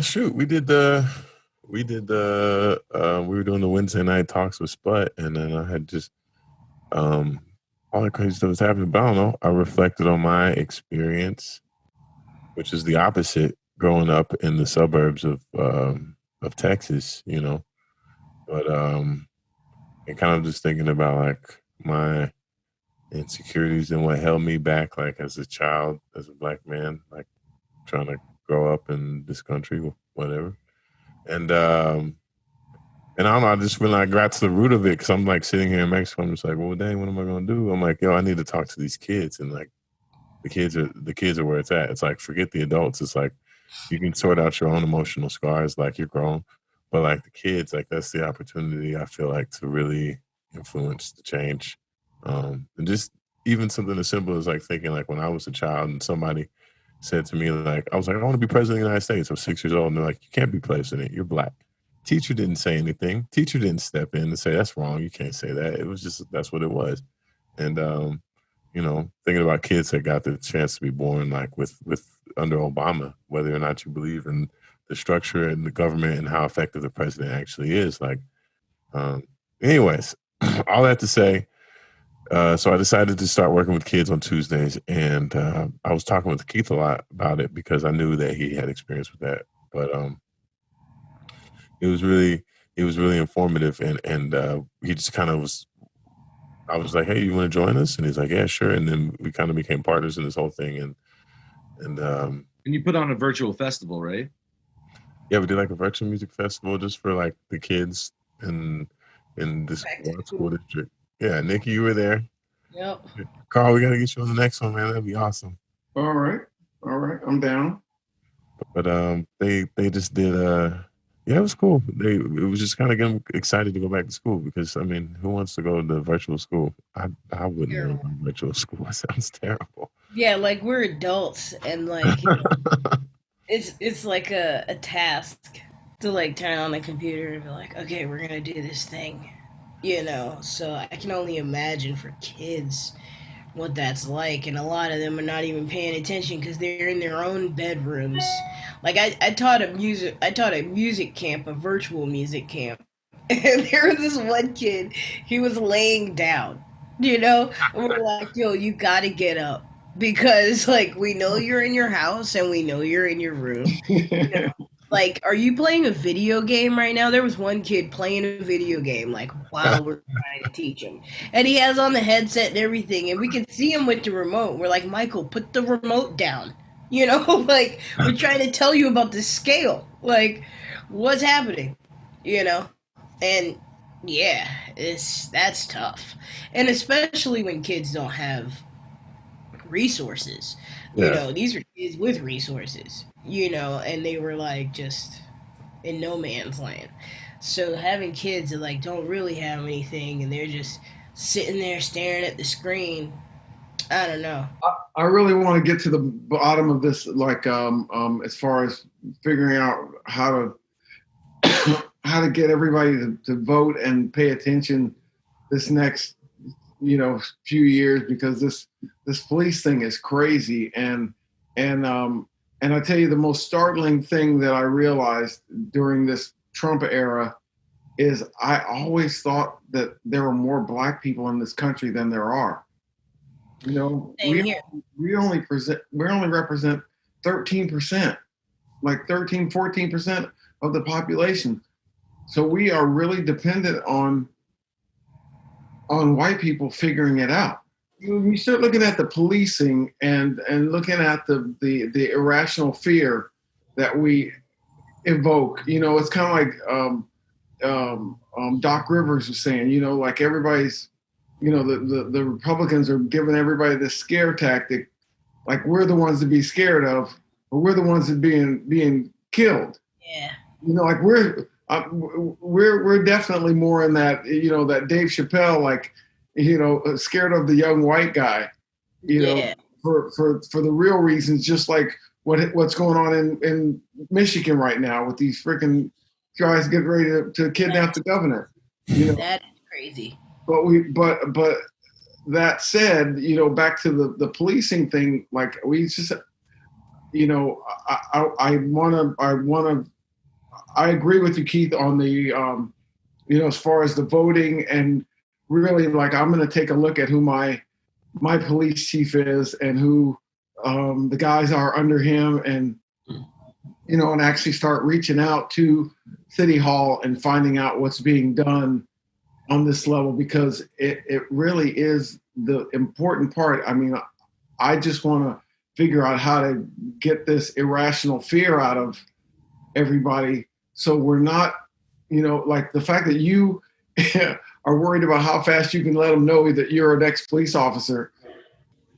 Shoot, we were doing the Wednesday night talks with Sput, and then I had just all the crazy stuff was happening. But I don't know. I reflected on my experience, which is the opposite, growing up in the suburbs of Texas, But and kind of just thinking about like my insecurities and what held me back, like as a child, as a Black man, like trying to grow up in this country, whatever. And I don't know, I just when I got to the root of it, because I'm like sitting here in Mexico, I'm just like, well, dang, what am I gonna do? I'm like, yo, I need to talk to these kids, and like the kids are where it's at. It's like, forget the adults. It's like you can sort out your own emotional scars, like you're grown, but like the kids, like that's the opportunity I feel like to really influence the change. And just even something as simple as like thinking like when I was a child and somebody said to me, like, I was like, I want to be president of the United States. I was 6 years old, and they're like, you can't be president, you're Black. Teacher didn't say anything. Teacher didn't step in and say, that's wrong, you can't say that. It was just, that's what it was. And, thinking about kids that got the chance to be born, like with under Obama, whether or not you believe in the structure and the government and how effective the president actually is. Like, anyways, all that to say, so I decided to start working with kids on Tuesdays, and I was talking with Keith a lot about it because I knew that he had experience with that. But it was really informative, and he just kind of was. I was like, "Hey, you want to join us?" And he's like, "Yeah, sure." And then we kind of became partners in this whole thing, and you put on a virtual festival, right? Yeah, we did like a virtual music festival just for like the kids in this one school district. Yeah, Nikki, you were there. Yep. Karl, we gotta get you on the next one, man. That'd be awesome. All right, I'm down. But they just did yeah, it was cool. It was just kind of getting them excited to go back to school because I mean, who wants to go to virtual school? I wouldn't want to go to virtual school. It sounds terrible. Yeah, like we're adults and like it's like a task. to like turn on the computer and be like, okay, we're gonna do this thing, you know. So I can only imagine for kids what that's like, and a lot of them are not even paying attention because they're in their own bedrooms. Like I taught a music camp, a virtual music camp, and there was this one kid, he was laying down, you know, and we're like, yo, you gotta get up because like we know you're in your house and we know you're in your room, you know. Like, are you playing a video game right now? There was one kid playing a video game, like, while we're trying to teach him. And he has on the headset and everything, and we can see him with the remote. We're like, Michael, put the remote down. You know, like, we're trying to tell you about the scale. Like, what's happening? You know? And, yeah, that's tough. And especially when kids don't have resources. You Yeah. know, these are kids with resources, you know, and they were like just in no man's land. So having kids that like don't really have anything and they're just sitting there staring at the screen, I don't know. I really want to get to the bottom of this, like as far as figuring out how to how to get everybody to vote and pay attention this next, few years, because this police thing is crazy. And I tell you, the most startling thing that I realized during this Trump era is I always thought that there were more black people in this country than there are. You know, Same here. we only represent 13%, like 14% of the population. So we are really dependent on white people figuring it out. You start looking at the policing and looking at the irrational fear that we evoke. You know, it's kind of like Doc Rivers was saying. You know, like everybody's, the Republicans are giving everybody this scare tactic, like we're the ones to be scared of, but we're the ones that being killed. Yeah. You know, like we're definitely more in that, that Dave Chappelle, like, scared of the young white guy, Yeah. for the real reasons, just like what's going on in Michigan right now with these freaking guys getting ready to kidnap the governor. That is crazy. But that said, back to the policing thing, like we just, I agree with you, Keith, on the, as far as the voting, and really, like, I'm going to take a look at who my police chief is and who the guys are under him, and, and actually start reaching out to City Hall and finding out what's being done on this level, because it really is the important part. I mean, I just want to figure out how to get this irrational fear out of everybody, so we're not, like the fact that you are worried about how fast you can let them know that you're an ex-police officer.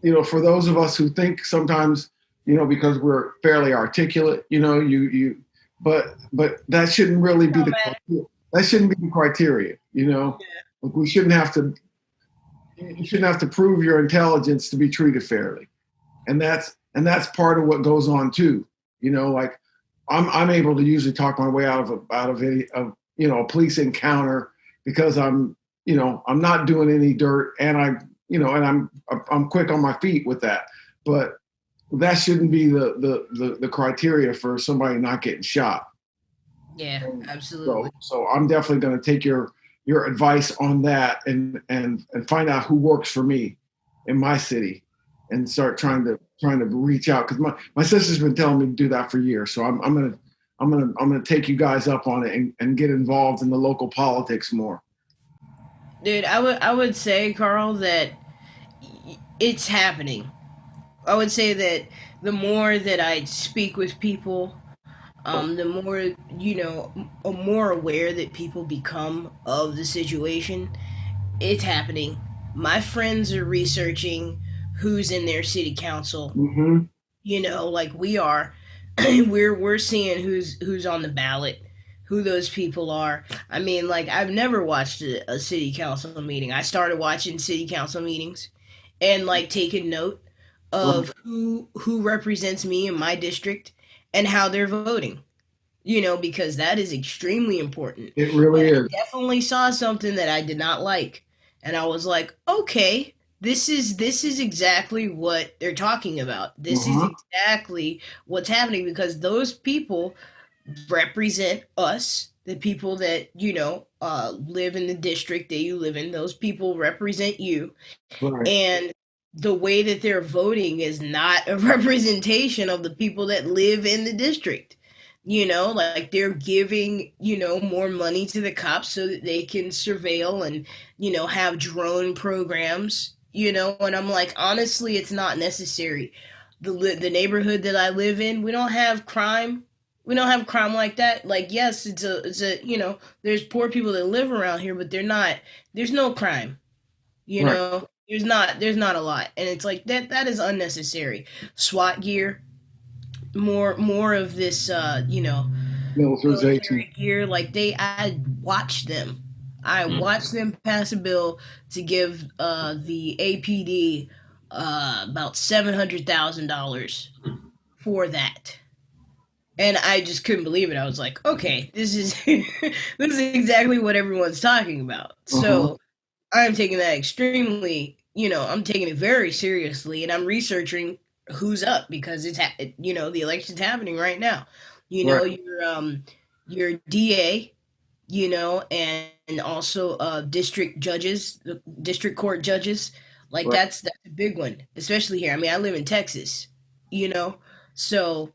For those of us who think sometimes, because we're fairly articulate, but that shouldn't really be the criteria. Like we shouldn't have to. You shouldn't have to prove your intelligence to be treated fairly, and that's part of what goes on too. Like I'm able to usually talk my way out of a police encounter, because I'm not doing any dirt, and I'm quick on my feet with that. But that shouldn't be the criteria for somebody not getting shot. Yeah, absolutely. So I'm definitely going to take your advice on that and find out who works for me in my city, and start trying to reach out, because my sister's been telling me to do that for years. So I'm gonna take you guys up on it and get involved in the local politics more. Dude, I would say, Karl, that it's happening. I would say that the more that I speak with people, the more, more aware that people become of the situation. It's happening. My friends are researching who's in their city council. Mm-hmm. Like we are. we're seeing who's on the ballot, who those people are. I mean, like, I've never watched a city council meeting. I started watching city council meetings and like taking note of who represents me in my district and how they're voting. because that is extremely important. It really And is. I definitely saw something that I did not like, and I was like, okay, this is exactly what they're talking about. This is exactly what's happening, because those people represent us, the people that live in the district that you live in. Those people represent you, Right. and the way that they're voting is not a representation of the people that live in the district. Like they're giving, more money to the cops so that they can surveil and, have drone programs, and I'm like, honestly, it's not necessary. The neighborhood that I live in, we don't have crime. We don't have crime like that. Like, yes, it's a, there's poor people that live around here, but there's no crime. Right. There's not a lot, and it's like that is unnecessary. SWAT gear, more of this, Militarization. military gear. Like I watched them. I watched them pass a bill to give the APD about $700,000 for that. And I just couldn't believe it. I was like, okay, this is this is exactly what everyone's talking about. So I'm taking that extremely, I'm taking it very seriously, and I'm researching who's up, because the election's happening right now. Right. Your DA, and also district judges, district court judges. Like Right. that's a big one, especially here. I mean, I live in Texas, so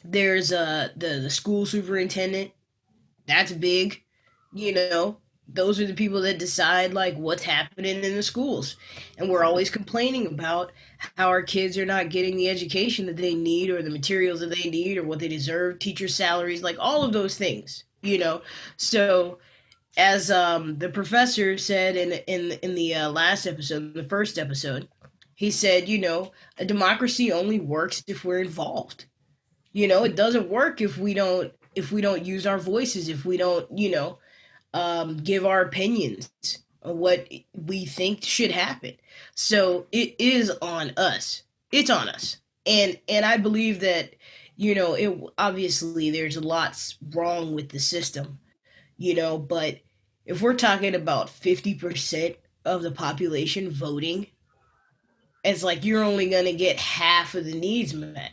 there's the school superintendent. That's big. you know those are the people that decide like what's happening in the schools, and we're always complaining about how our kids are not getting the education that they need, or the materials that they need, or what they deserve, teacher salaries, like all of those things. So as the professor said in the last episode, the first episode, he said, a democracy only works if we're involved. It doesn't work if we don't use our voices, if we don't give our opinions on what we think should happen. So it is on us. It's on us. And I believe that it obviously there's lots wrong with the system, but if we're talking about 50% of the population voting, it's like you're only going to get half of the needs met,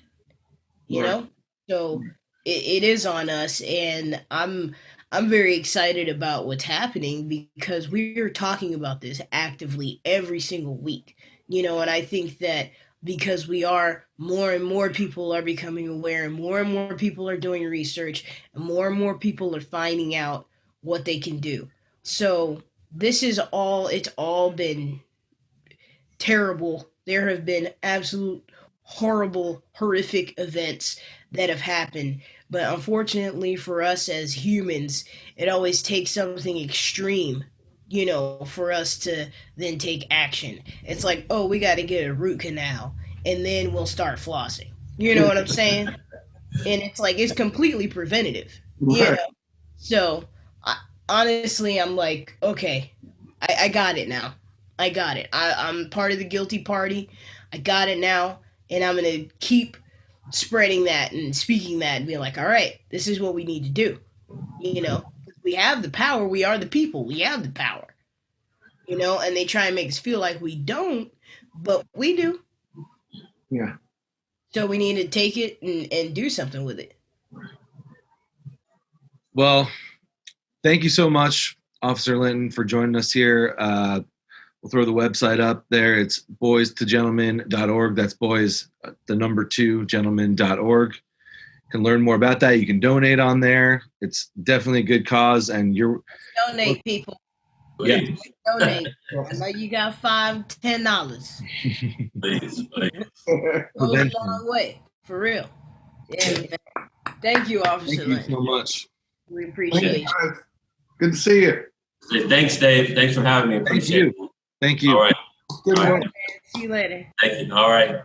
you Right. know? So it is on us, and I'm very excited about what's happening, because we're talking about this actively every single week. And I think that because we are, more and more people are becoming aware, and more people are doing research, and more people are finding out what they can do. So it's all been terrible. There have been absolute horrible, horrific events that have happened. But unfortunately for us as humans, it always takes something extreme, for us to then take action. It's like, oh, we got to get a root canal, and then we'll start flossing. You know what I'm saying? And it's like, it's completely preventative, Right. So, honestly, I'm like, okay, I got it now. I got it. I'm part of the guilty party. I got it now, and I'm gonna keep spreading that and speaking that and being like, all right, this is what we need to do. We have the power. We are the people. We have the power. And they try and make us feel like we don't, but we do. Yeah. So we need to take it and do something with it. Well, thank you so much, Officer Linton, for joining us here. We'll throw the website up there. It's boys2gentlemen.org. That's boys, the number 2, gentlemen.org. You can learn more about that. You can donate on there. It's definitely a good cause. And Donate, people. Yeah. Donate. I know you got $5, $10. Please. Goes a long way, for real. Yeah, man. Thank you, Officer Thank you Linton. so much. We appreciate you. Guys, good to see you. Thanks, Dave. Thanks for having me. Thank Appreciate you. it. Thank you. All right. Good All one. right. See you later. Thank you. All right.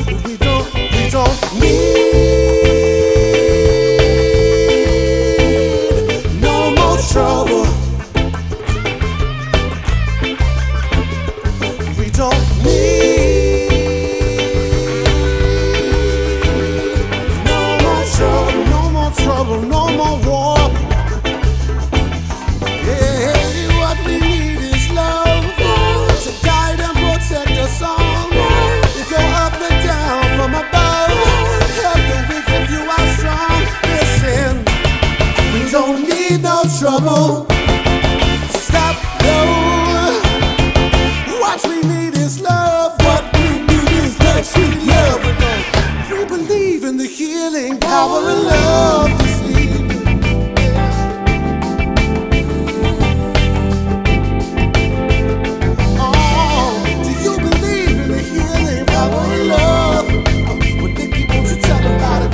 We don't need trouble. Stop, no. What we need is love. What we need is that sweet love. We believe in the healing power of love this evening. Oh, do you believe in the healing power of love? Well, Nikki, won't you tell about it?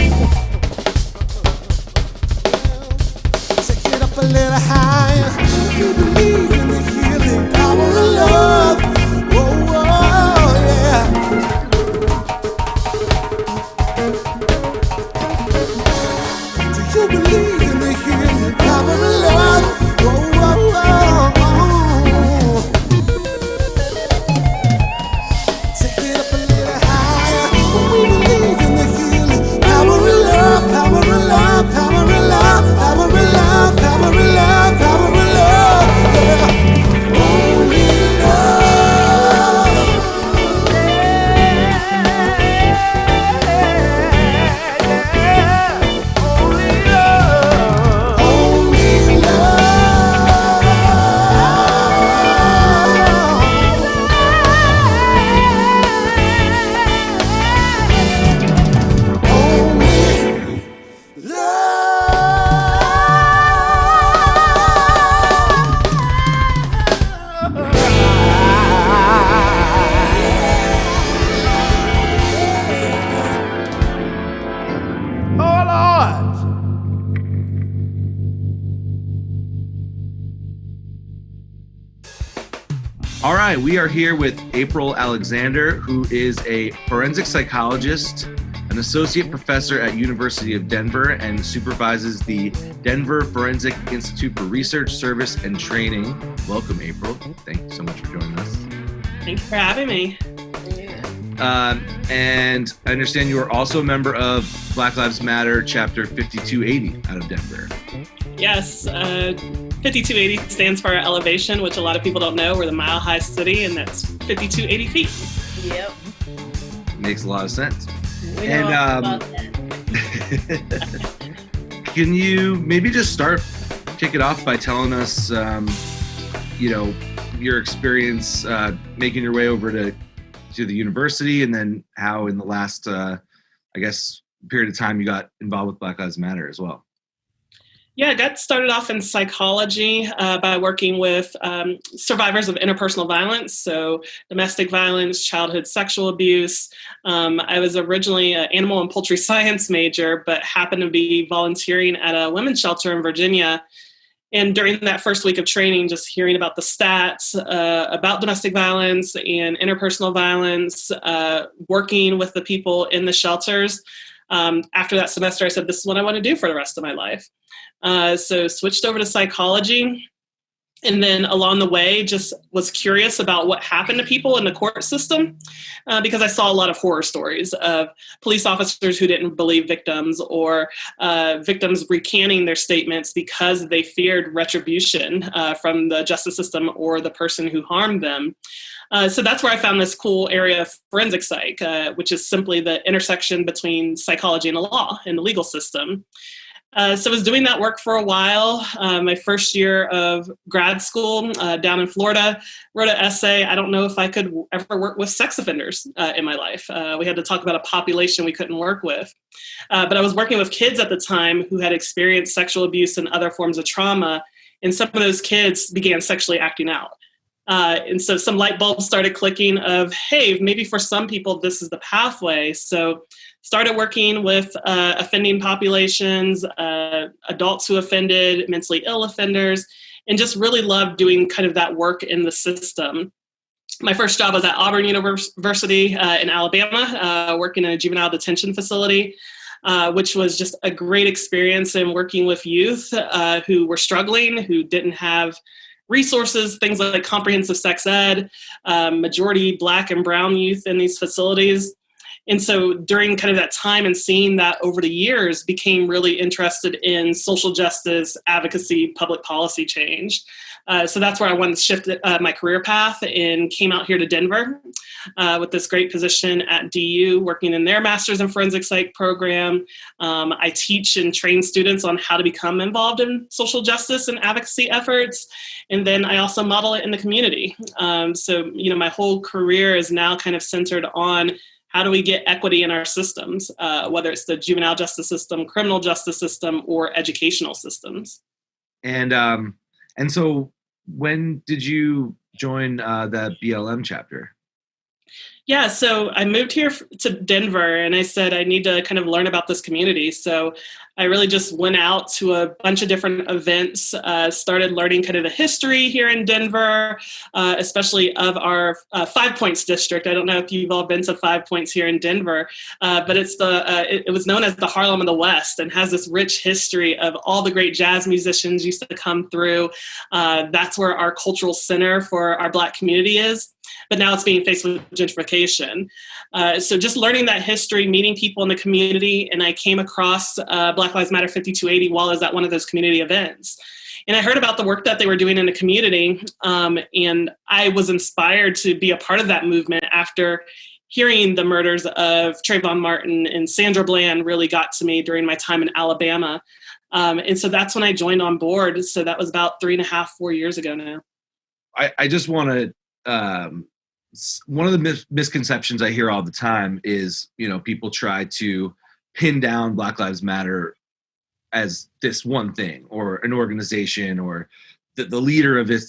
Take it up a little higher. Do you believe in the healing power of love? Oh, yeah. Do you believe in the healing power of love? Oh, take it up a little higher. We believe in the healing power of love, power of love, power of love, power of love, power of love, power of love. Yeah. Only love. Only love. Only oh Lord. All right, we are here with Apryl Alexander, who is a forensic psychologist, an associate professor at University of Denver, and supervises the Denver Forensic Institute for Research, Service, and Training. Welcome, Apryl. Thank you so much for joining us. Thanks for having me. And I understand you are also a member of Black Lives Matter Chapter 5280 out of Denver. Yes, 5280 stands for elevation, which a lot of people don't know. We're the Mile High City, and that's 5280 feet. Yep. Makes a lot of sense. We know And all about that. can you maybe just kick it off by telling us, your experience making your way over to the university, and then how in the last, period of time you got involved with Black Lives Matter as well. Yeah, I got started off in psychology by working with survivors of interpersonal violence, so domestic violence, childhood sexual abuse. I was originally an animal and poultry science major, but happened to be volunteering at a women's shelter in Virginia. And during that first week of training, just hearing about the stats about domestic violence and interpersonal violence, working with the people in the shelters. After that semester, I said, this is what I want to do for the rest of my life. So switched over to psychology. And then along the way, just was curious about what happened to people in the court system because I saw a lot of horror stories of police officers who didn't believe victims or victims recanting their statements because they feared retribution from the justice system or the person who harmed them. So that's where I found this cool area of forensic psych, which is simply the intersection between psychology and the law and the legal system. So I was doing that work for a while. My first year of grad school down in Florida, wrote an essay. I don't know if I could ever work with sex offenders in my life. We had to talk about a population we couldn't work with. But I was working with kids at the time who had experienced sexual abuse and other forms of trauma. And some of those kids began sexually acting out. And so some light bulbs started clicking of, hey, maybe for some people, this is the pathway. So started working with offending populations, adults who offended, mentally ill offenders, and just really loved doing kind of that work in the system. My first job was at Auburn University in Alabama, working in a juvenile detention facility, which was just a great experience in working with youth who were struggling, who didn't have resources, things like comprehensive sex ed, majority Black and brown youth in these facilities. And so during kind of that time and seeing that over the years, became really interested in social justice, advocacy, public policy change. So that's where I wanted to shift my career path and came out here to Denver with this great position at DU, working in their Master's in Forensic Psych program. I teach and train students on how to become involved in social justice and advocacy efforts. And then I also model it in the community. So, my whole career is now kind of centered on how do we get equity in our systems, whether it's the juvenile justice system, criminal justice system, or educational systems. And so when did you join the BLM chapter? Yeah, so I moved here to Denver and I said I need to kind of learn about this community. So I really just went out to a bunch of different events, started learning kind of the history here in Denver, especially of our 5 Points district. I don't know if you've all been to 5 Points here in Denver, but it's it was known as the Harlem of the West and has this rich history of all the great jazz musicians used to come through. That's where our cultural center for our Black community is. But now it's being faced with gentrification. So just learning that history, meeting people in the community, and I came across Black Lives Matter 5280 while I was at one of those community events. And I heard about the work that they were doing in the community, and I was inspired to be a part of that movement after hearing the murders of Trayvon Martin and Sandra Bland really got to me during my time in Alabama. And so that's when I joined on board. So that was about 3.5, 4 years ago now. I just want to, one of the misconceptions I hear all the time is, people try to pin down Black Lives Matter as this one thing or an organization or the leader of it,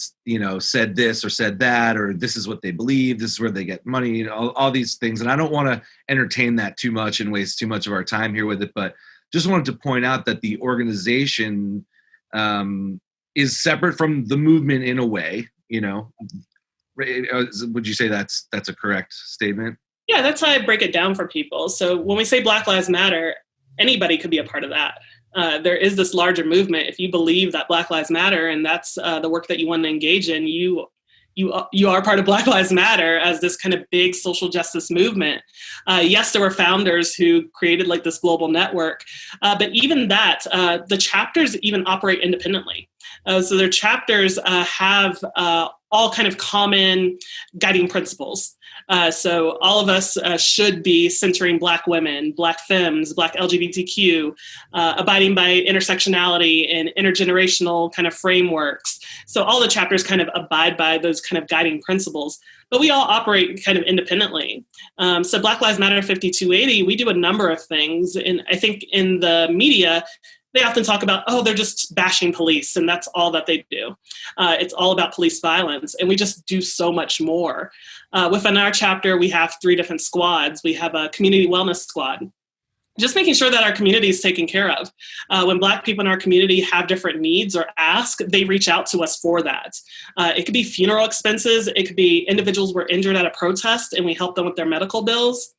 said this or said that, or this is what they believe, this is where they get money, all these things. And I don't want to entertain that too much and waste too much of our time here with it, but just wanted to point out that the organization is separate from the movement in a way, Would you say that's a correct statement? Yeah, that's how I break it down for people. So when we say Black Lives Matter, anybody could be a part of that. There is this larger movement. If you believe that Black Lives Matter and that's the work that you want to engage in, you are part of Black Lives Matter as this kind of big social justice movement. Yes, there were founders who created like this global network, but even that, the chapters even operate independently. So their chapters have all kind of common guiding principles. So all of us should be centering Black women, Black femmes, Black LGBTQ, abiding by intersectionality and intergenerational kind of frameworks. So all the chapters kind of abide by those kind of guiding principles, but we all operate kind of independently. So Black Lives Matter 5280, we do a number of things. And I think in the media, they often talk about, they're just bashing police, and that's all that they do. It's all about police violence, and we just do so much more. Within our chapter, we have 3 different squads. We have a community wellness squad, just making sure that our community is taken care of. When Black people in our community have different needs or ask, they reach out to us for that. It could be funeral expenses. It could be individuals were injured at a protest and we help them with their medical bills.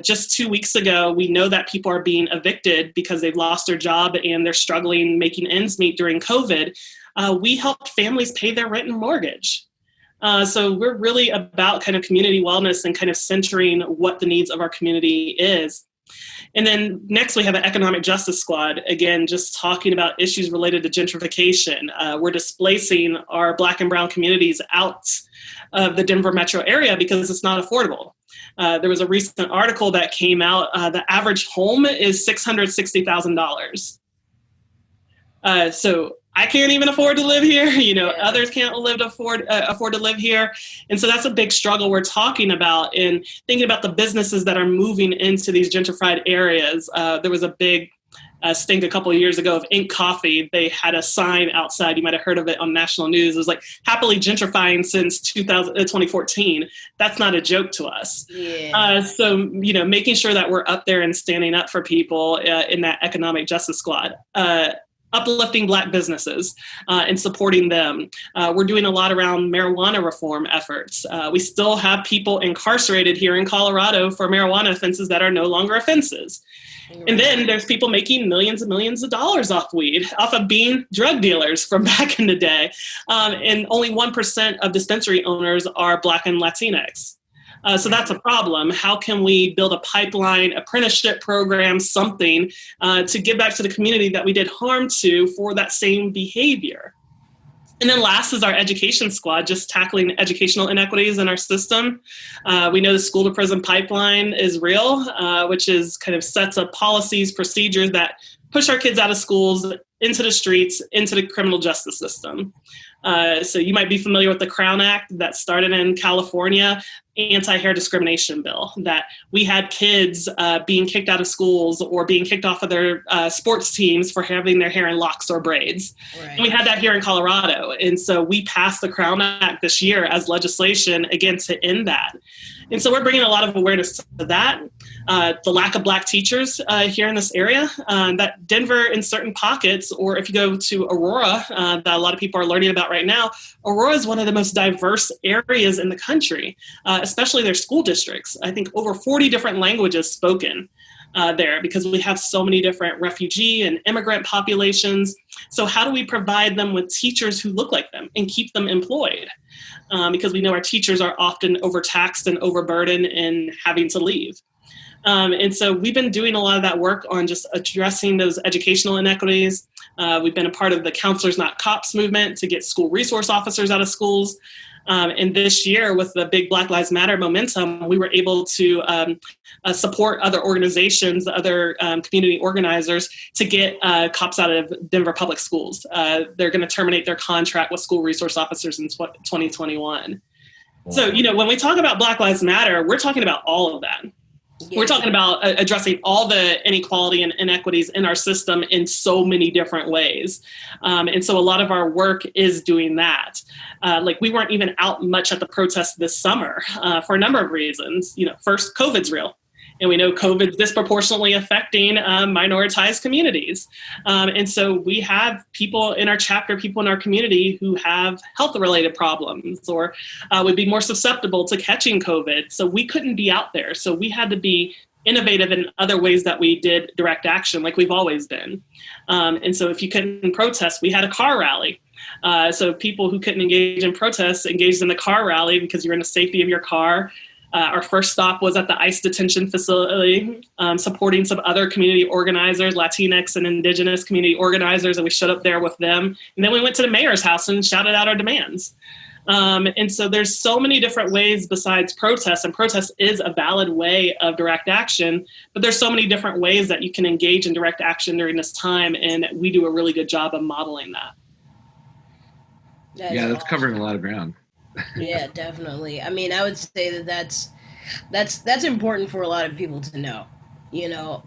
Just 2 weeks ago, we know that people are being evicted because they've lost their job and they're struggling making ends meet during COVID. We helped families pay their rent and mortgage. So we're really about kind of community wellness and kind of centering what the needs of our community is. And then next we have an economic justice squad, again, just talking about issues related to gentrification. We're displacing our Black and brown communities out of the Denver metro area because it's not affordable. There was a recent article that came out, the average home is $660,000. So I can't even afford to live here. Others can't afford to live here. And so that's a big struggle we're talking about in thinking about the businesses that are moving into these gentrified areas. There was a big stink a couple of years ago of Ink Coffee. They had a sign outside. You might have heard of it on national news. It was like happily gentrifying since 2014. That's not a joke to us. Yeah. So, making sure that we're up there and standing up for people in that economic justice squad. Uplifting Black businesses and supporting them. We're doing a lot around marijuana reform efforts. We still have people incarcerated here in Colorado for marijuana offenses that are no longer offenses. And then there's people making millions and millions of dollars off weed, off of being drug dealers from back in the day. And only 1% of dispensary owners are Black and Latinx. So that's a problem. How can we build a pipeline, apprenticeship program, something to give back to the community that we did harm to for that same behavior? And then last is our education squad, just tackling educational inequities in our system. We know the school to prison pipeline is real, which is kind of sets up policies, procedures that push our kids out of schools, into the streets, into the criminal justice system. So you might be familiar with the Crown Act that started in California, anti-hair discrimination bill, that we had kids being kicked out of schools or being kicked off of their sports teams for having their hair in locks or braids. Right. And we had that here in Colorado. And so we passed the Crown Act this year as legislation, again, to end that. And so we're bringing a lot of awareness to that. The lack of Black teachers here in this area, that Denver in certain pockets, or if you go to Aurora, that a lot of people are learning about right now, Aurora is one of the most diverse areas in the country, especially their school districts. I think over 40 different languages spoken there, because we have so many different refugee and immigrant populations. So how do we provide them with teachers who look like them and keep them employed? Because we know our teachers are often overtaxed and overburdened and having to leave. And so we've been doing a lot of that work on just addressing those educational inequities. We've been a part of the Counselors Not Cops movement to get school resource officers out of schools. And this year, with the big Black Lives Matter momentum, we were able to support other organizations, other community organizers, to get cops out of Denver public schools. They're going to terminate their contract with school resource officers in 2021. Wow. So, when we talk about Black Lives Matter, we're talking about all of that. Yeah. We're talking about addressing all the inequality and inequities in our system in so many different ways. And so a lot of our work is doing that. Like we weren't even out much at the protest this summer for a number of reasons. First, COVID's real. And we know COVID's disproportionately affecting minoritized communities. And so we have people in our chapter, people in our community who have health-related problems or would be more susceptible to catching COVID. So we couldn't be out there. So we had to be innovative in other ways that we did direct action, like we've always been. And so if you couldn't protest, we had a car rally. So people who couldn't engage in protests engaged in the car rally because you're in the safety of your car. Our first stop was at the ICE detention facility, supporting some other community organizers, Latinx and Indigenous community organizers, and we showed up there with them. And then we went to the mayor's house and shouted out our demands. And so there's so many different ways besides protest, and protest is a valid way of direct action, but there's so many different ways that you can engage in direct action during this time, and we do a really good job of modeling that. That's awesome. Covering a lot of ground. Yeah, definitely. I mean, I would say that's important for a lot of people to know.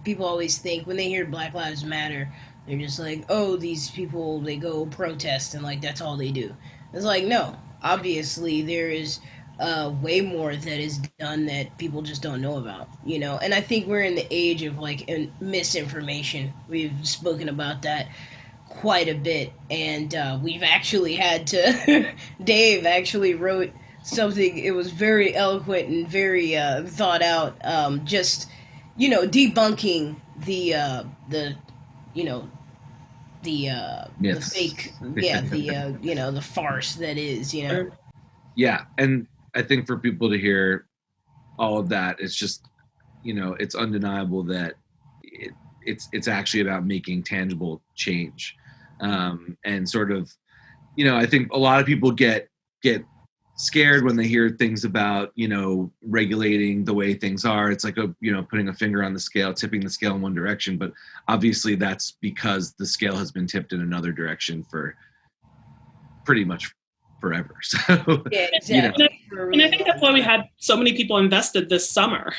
People always think when they hear Black Lives Matter, they're just like, oh, these people, they go protest and like that's all they do. It's like, no, obviously there is way more that is done that people just don't know about, and I think we're in the age of like misinformation. We've spoken about that quite a bit, and we've actually had to Dave actually wrote something. It was very eloquent and very thought out, just debunking the fake, the farce that is, Yeah, and I think for people to hear all of that, it's just it's undeniable that it's actually about making tangible change. And sort of, I think a lot of people get scared when they hear things about, regulating the way things are. It's like putting a finger on the scale, tipping the scale in one direction. But obviously that's because the scale has been tipped in another direction for pretty much forever. So yeah, exactly. And I think that's why we had so many people invested this summer.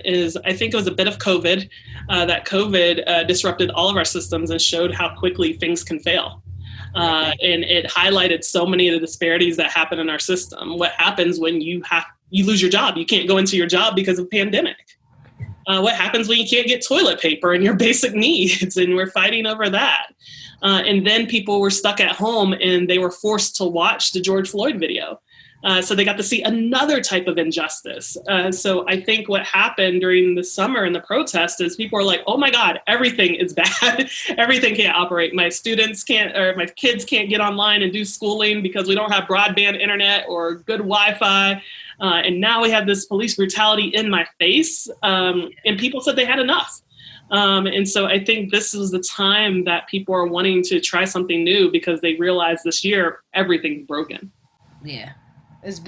Is I think it was a bit of COVID, that COVID disrupted all of our systems and showed how quickly things can fail. And it highlighted so many of the disparities that happen in our system. What happens when you lose your job? You can't go into your job because of pandemic. What happens when you can't get toilet paper and your basic needs? And we're fighting over that. And then people were stuck at home and they were forced to watch the George Floyd video. So they got to see another type of injustice. So I think what happened during the summer and the protest is people are like, oh my God, everything is bad. Everything can't operate. My students can't, or my kids can't get online and do schooling because we don't have broadband internet or good Wi-Fi. And now we have this police brutality in my face. And people said they had enough. And so I think this is the time that people are wanting to try something new because they realize this year everything's broken. Yeah, it's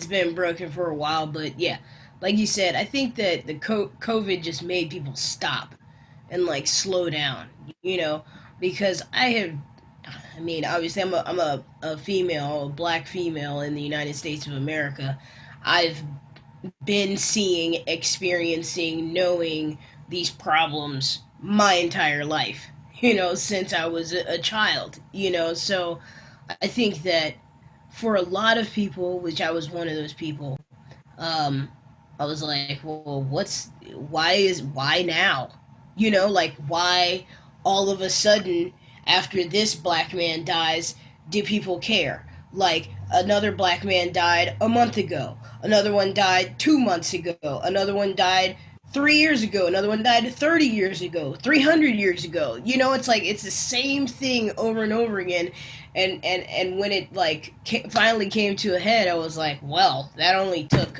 been broken for a while, but yeah, like you said, I think that the COVID just made people stop and like slow down, because obviously I'm a female, a black female in the United States of America. I've been seeing, experiencing, knowing these problems my entire life, since I was a child, so I think that for a lot of people, which I was one of those people, I was like, well, why now? Like, why all of a sudden after this black man dies do people care? Like, another black man died a month ago, another one died 2 months ago, another one died 3 years ago, another one died 30 years ago, 300 years ago. It's like it's the same thing over and over again. And when it finally came to a head, I was like, well, that only took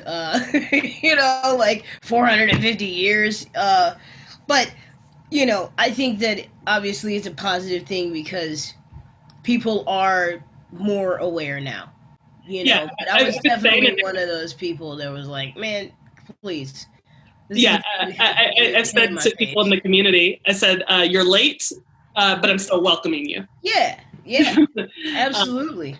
450 years. But I think that obviously it's a positive thing because people are more aware now. Yeah, but I was definitely one of those people that was like, man, please. I said to people in the community, I said, you're late, but I'm still welcoming you. Yeah, absolutely.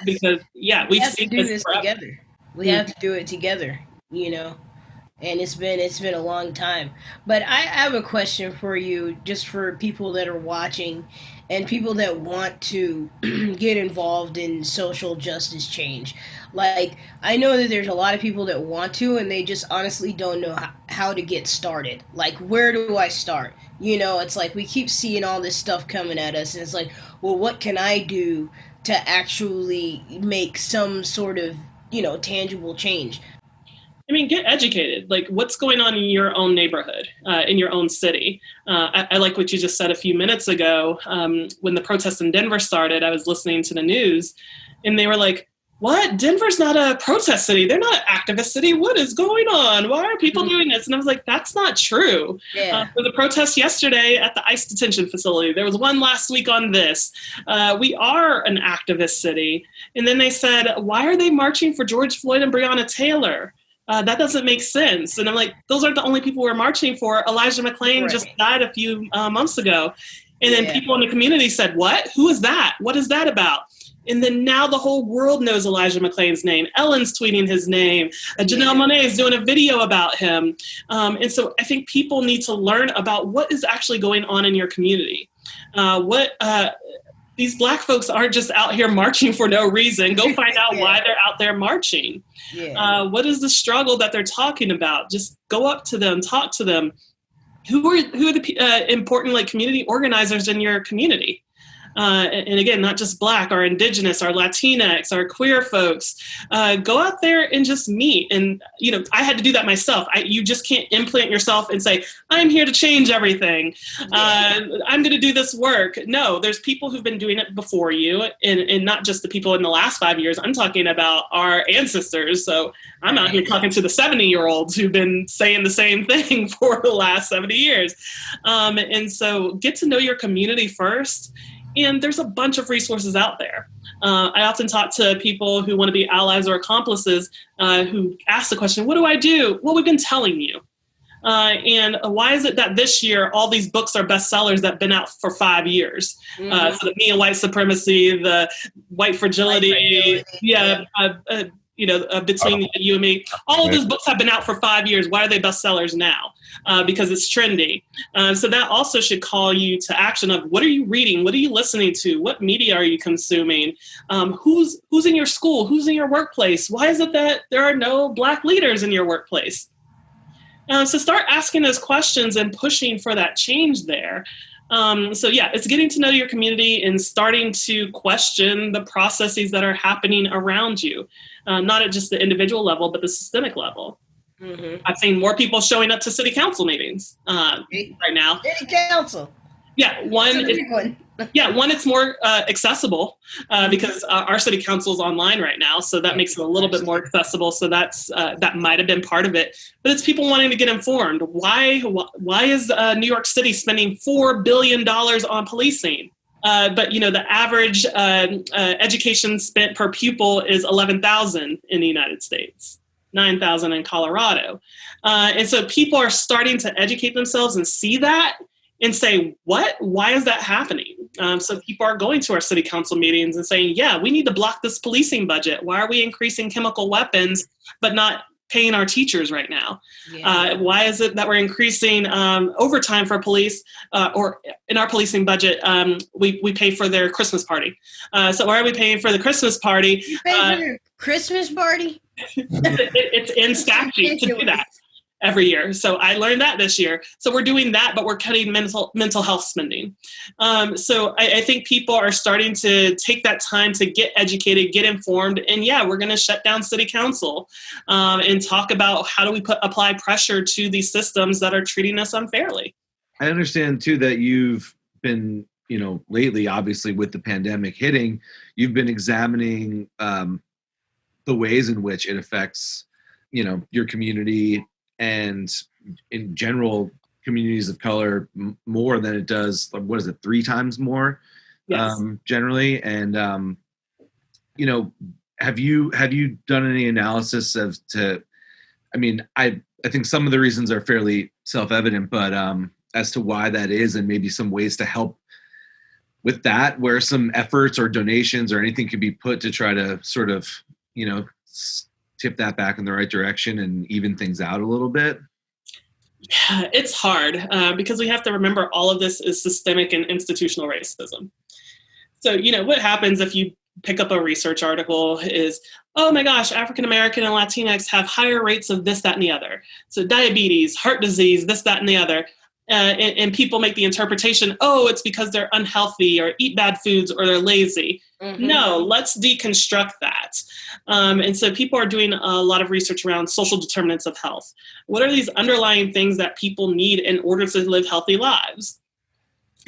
Because we have to do this together. We have to do it together, and it's been a long time. But I have a question for you, just for people that are watching and people that want to get involved in social justice change. Like, I know that there's a lot of people that want to, and they just honestly don't know how to get started. Like, where do I start? It's like we keep seeing all this stuff coming at us, and it's like, well, what can I do to actually make some sort of, tangible change? Get educated. Like, what's going on in your own neighborhood, in your own city? I like what you just said a few minutes ago. When the protests in Denver started, I was listening to the news, and they were like, what? Denver's not a protest city. They're not an activist city. What is going on? Why are people doing this? And I was like, that's not true. Yeah. There was a protest yesterday at the ICE detention facility. There was one last week on this. We are an activist city. And then they said, why are they marching for George Floyd and Breonna Taylor? That doesn't make sense. And I'm like, those aren't the only people we're marching for. Elijah McClain just died a few months ago. And then people in the community said, what? Who is that? What is that about? And then now the whole world knows Elijah McClain's name. Ellen's tweeting his name. Janelle Monáe is doing a video about him. And so I think people need to learn about what is actually going on in your community. These Black folks aren't just out here marching for no reason. Go find out why they're out there marching. What is the struggle that they're talking about? Just go up to them, talk to them. Who are the important community organizers in your community? And again, not just Black, our Indigenous, our Latinx, our queer folks, go out there and just meet. And, I had to do that myself. You just can't implant yourself and say, I'm here to change everything. I'm going to do this work. No, there's people who've been doing it before you, and not just the people in the last 5 years. I'm talking about our ancestors. So I'm out here talking to the 70-year-olds who've been saying the same thing for the last 70 years. And so get to know your community first. And there's a bunch of resources out there. I often talk to people who want to be allies or accomplices who ask the question, what do I do? Well, we've been telling you. And why is it that this year all these books are bestsellers that have been out for 5 years? So the Me and White Supremacy, the White Fragility, Between You and Me. All of those books have been out for 5 years. Why are they bestsellers now? Because it's trendy. So that also should call you to action of what are you reading? What are you listening to? What media are you consuming? Who's in your school? Who's in your workplace? Why is it that there are no Black leaders in your workplace? So start asking those questions and pushing for that change there. It's getting to know your community and starting to question the processes that are happening around you, not at just the individual level, but the systemic level. I've seen more people showing up to city council meetings right now. City council. Yeah, one Yeah, one, it's more accessible because our city council is online right now, so that makes it a little bit more accessible. So that's that might have been part of it, but it's people wanting to get informed. Why is New York City spending $4 billion on policing? But the average education spent per pupil is $11,000 in the United States, $9,000 in Colorado, and so people are starting to educate themselves and see that and say, what? Why is that happening? So people are going to our city council meetings and saying, yeah, we need to block this policing budget. Why are we increasing chemical weapons but not paying our teachers right now? Yeah. Why is it that we're increasing overtime for police or in our policing budget, we pay for their Christmas party. So why are we paying for the Christmas party? You pay for your Christmas party? It's in statute to do that every year. So I learned that this year. So we're doing that, but we're cutting mental health spending. So I think people are starting to take that time to get educated, get informed. And yeah, we're going to shut down city council and talk about how do we apply pressure to these systems that are treating us unfairly. I understand too that you've been, lately, obviously with the pandemic hitting, you've been examining the ways in which it affects, your community and in general communities of color more than it does, what is it, 3 times more? Yes. Generally. And, have you done any analysis I think some of the reasons are fairly self-evident, but as to why that is and maybe some ways to help with that, where some efforts or donations or anything could be put to try to sort of, tip that back in the right direction and even things out a little bit? Yeah, it's hard because we have to remember all of this is systemic and institutional racism. So, what happens if you pick up a research article is, oh my gosh, African American and Latinx have higher rates of this, that, and the other. So diabetes, heart disease, this, that, and the other. And people make the interpretation, oh, it's because they're unhealthy or eat bad foods or they're lazy. Mm-hmm. No, let's deconstruct that. And so people are doing a lot of research around social determinants of health. What are these underlying things that people need in order to live healthy lives?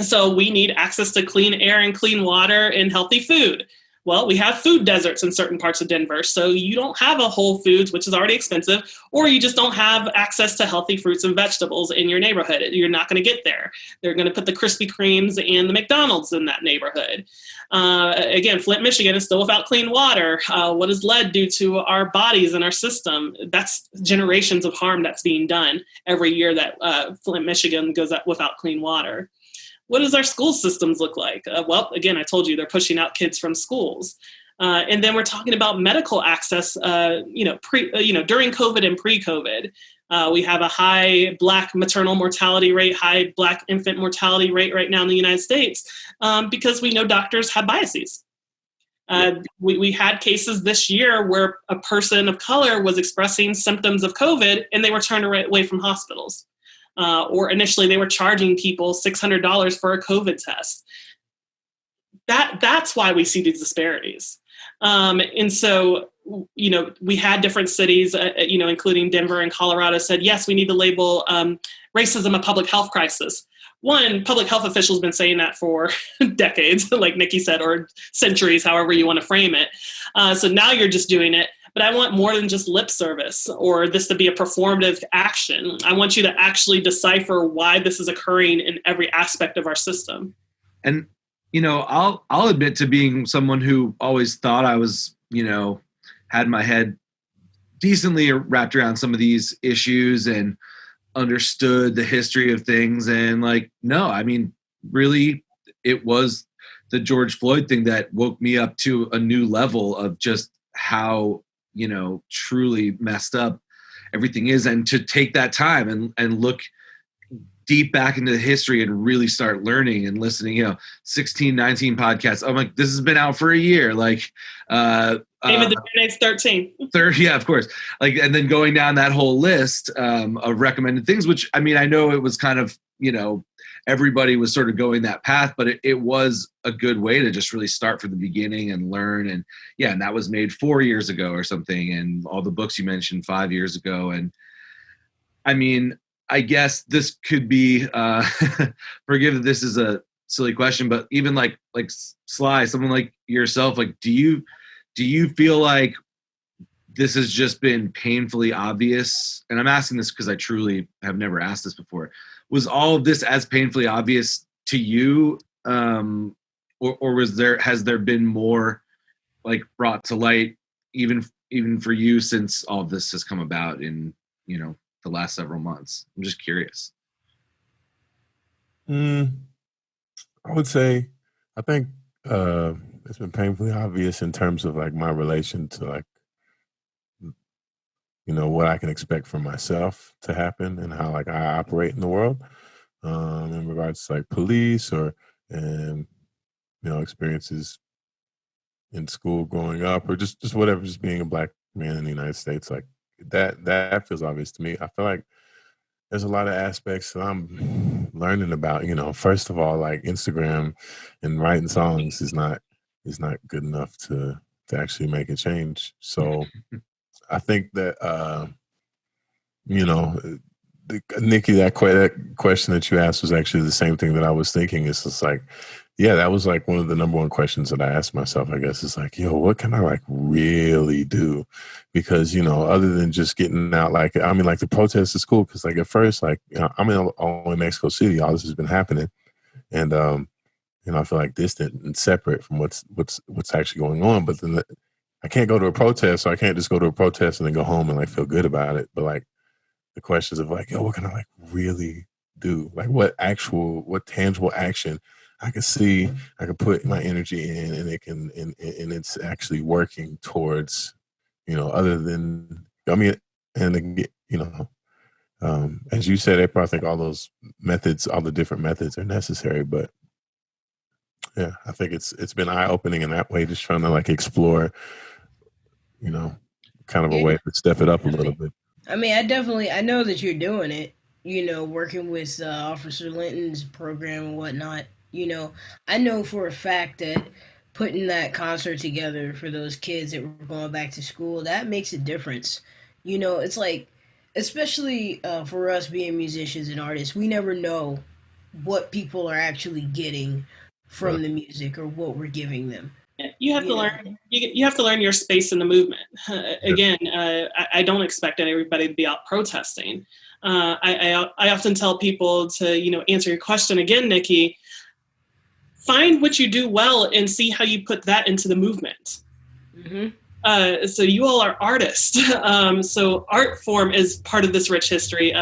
So we need access to clean air and clean water and healthy food. Well, we have food deserts in certain parts of Denver, so you don't have a Whole Foods, which is already expensive, or you just don't have access to healthy fruits and vegetables in your neighborhood. You're not going to get there. They're going to put the Krispy Kremes and the McDonald's in that neighborhood. Again, Flint, Michigan is still without clean water. What does lead do to our bodies and our system? That's generations of harm that's being done every year that Flint, Michigan goes up without clean water. What does our school systems look like? Well, again, I told you they're pushing out kids from schools. And then we're talking about medical access, during COVID and pre-COVID. We have a high Black maternal mortality rate, high Black infant mortality rate right now in the United States because we know doctors have biases. We had cases this year where a person of color was expressing symptoms of COVID and they were turned away from hospitals. Or initially they were charging people $600 for a COVID test. That's why we see these disparities. And so, we had different cities, including Denver and Colorado said, yes, we need to label racism a public health crisis. One, public health officials have been saying that for decades, like Nikki said, or centuries, however you want to frame it. So now you're just doing it. But I want more than just lip service or this to be a performative action. I want you to actually decipher why this is occurring in every aspect of our system. And, I'll admit to being someone who always thought I was, had my head decently wrapped around some of these issues and understood the history of things. And really, it was the George Floyd thing that woke me up to a new level of just how truly messed up everything is, and to take that time and look deep back into the history and really start learning and listening, 16, 19 podcasts. I'm like, this has been out for a year. Like, David DuVernay's 13. Yeah, of course. And then going down that whole list of recommended things, which, I know it was kind of, everybody was sort of going that path, but it was a good way to just really start from the beginning and learn. And and that was made 4 years ago or something. And all the books you mentioned 5 years ago. And I guess this could be, forgive that this is a silly question, but even like Sly, someone like yourself, like do you feel like this has just been painfully obvious? And I'm asking this because I truly have never asked this before. Was all of this as painfully obvious to you, or has there been more like brought to light even for you since all of this has come about in the last several months? I'm just curious. I would say I think it's been painfully obvious in terms of like my relation to like what I can expect from myself to happen and how like I operate in the world, in regards to like police and experiences in school growing up, or just whatever, just being a Black man in the United States. Like that feels obvious to me. I feel like there's a lot of aspects that I'm learning about. First of all, like Instagram and writing songs is not good enough to actually make a change. So I think that Nikki, that question that you asked was actually the same thing that I was thinking. It's just like, yeah, that was like one of the number one questions that I asked myself, I guess. It's like, what can I like really do? Because, other than just getting out, like the protest is cool. Cause like at first, like, I'm in Mexico City, all this has been happening. And, I feel like distant and separate from what's actually going on. But then I can't go to a protest. So I can't just go to a protest and then go home and like feel good about it. But like the questions of like, what can I like really do? Like what tangible action I can see, I can put my energy in, and it can, and it's actually working towards, other than, and as you said, April, I think all those methods, all the different methods are necessary, but yeah, I think it's been eye opening in that way, just trying to like explore, kind of a way to step it up a little bit. I mean, I know that you're doing it, working with Officer Linton's program and whatnot. I know for a fact that putting that concert together for those kids that were going back to school, that makes a difference. It's like, especially for us being musicians and artists, we never know what people are actually getting from the music or what we're giving them. You have to learn. You have to learn your space in the movement. Again, I don't expect everybody to be out protesting. I often tell people to answer your question again, Nikki. Find what you do well and see how you put that into the movement. Mm-hmm. So you all are artists. So art form is part of this rich history.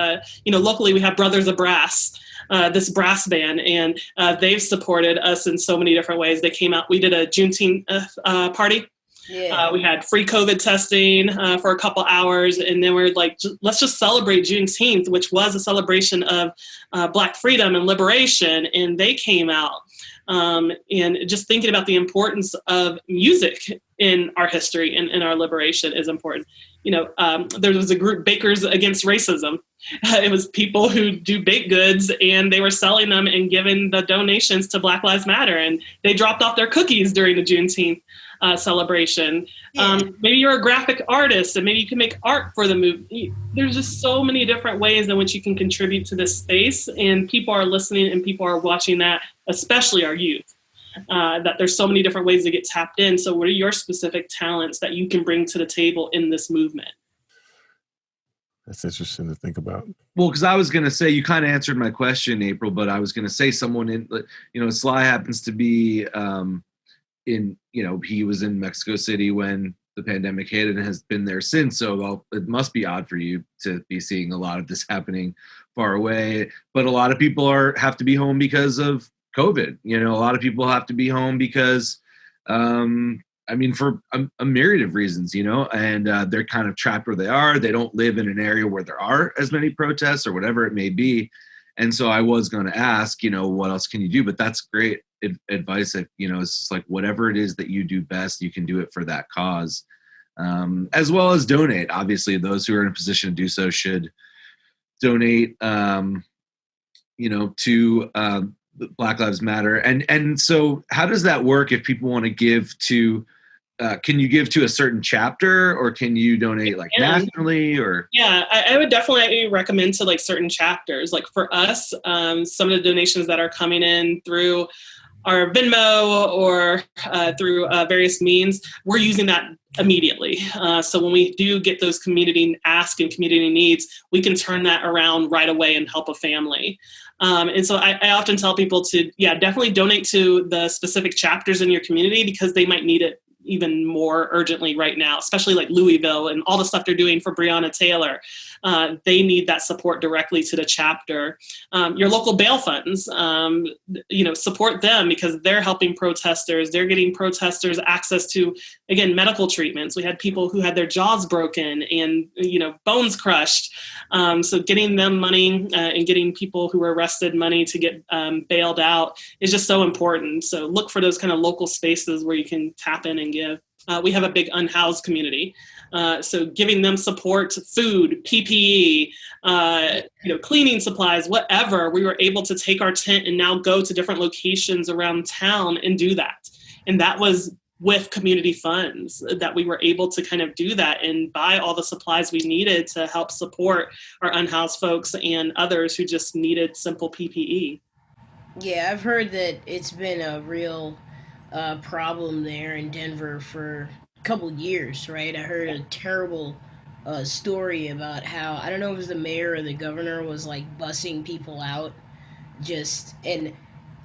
Locally we have Brothers of Brass, this brass band, and they've supported us in so many different ways. They came out, we did a Juneteenth party. Yeah. We had free COVID testing for a couple hours, and then we're like, let's just celebrate Juneteenth, which was a celebration of Black freedom and liberation, and they came out. And just thinking about the importance of music in our history and in our liberation is important. There was a group, Bakers Against Racism. It was people who do baked goods, and they were selling them and giving the donations to Black Lives Matter, and they dropped off their cookies during the Juneteenth celebration. Yeah. Maybe you're a graphic artist and maybe you can make art for the movie. There's just so many different ways in which you can contribute to this space, and people are listening and people are watching that, especially our youth, that there's so many different ways to get tapped in. So what are your specific talents that you can bring to the table in this movement? That's interesting to think about. Well, because I was going to say, you kind of answered my question, April, but I was going to say someone in, Sly happens to be he was in Mexico City when the pandemic hit and has been there since. So it must be odd for you to be seeing a lot of this happening far away. But a lot of people have to be home because of COVID. A lot of people have to be home because, for a myriad of reasons, and they're kind of trapped where they are. They don't live in an area where there are as many protests or whatever it may be. And so I was going to ask, what else can you do? But that's great advice. That, it's just like whatever it is that you do best, you can do it for that cause, as well as donate. Obviously, those who are in a position to do so should donate, to Black Lives Matter. And so how does that work if people want to give to can you give to a certain chapter, or can you donate like nationally, or? Yeah, I would definitely recommend to like certain chapters. Like for us, some of the donations that are coming in through our Venmo or through various means, we're using that immediately. So when we do get those community asks and community needs, we can turn that around right away and help a family. And so I often tell people to, definitely donate to the specific chapters in your community, because they might need it even more urgently right now, especially like Louisville and all the stuff they're doing for Breonna Taylor. They need that support directly to the chapter. Your local bail funds, support them, because they're helping protesters. They're getting protesters access to, again, medical treatments. We had people who had their jaws broken and, bones crushed. So getting them money and getting people who were arrested money to get bailed out is just so important. So look for those kind of local spaces where you can tap in and give. We have a big unhoused community. So giving them support, food, PPE, cleaning supplies, whatever. We were able to take our tent and now go to different locations around town and do that. And that was with community funds that we were able to kind of do that and buy all the supplies we needed to help support our unhoused folks and others who just needed simple PPE. Yeah, I've heard that it's been a real problem there in Denver for a couple years, right? I heard a terrible story about how, I don't know if it was the mayor or the governor, was like bussing people out, and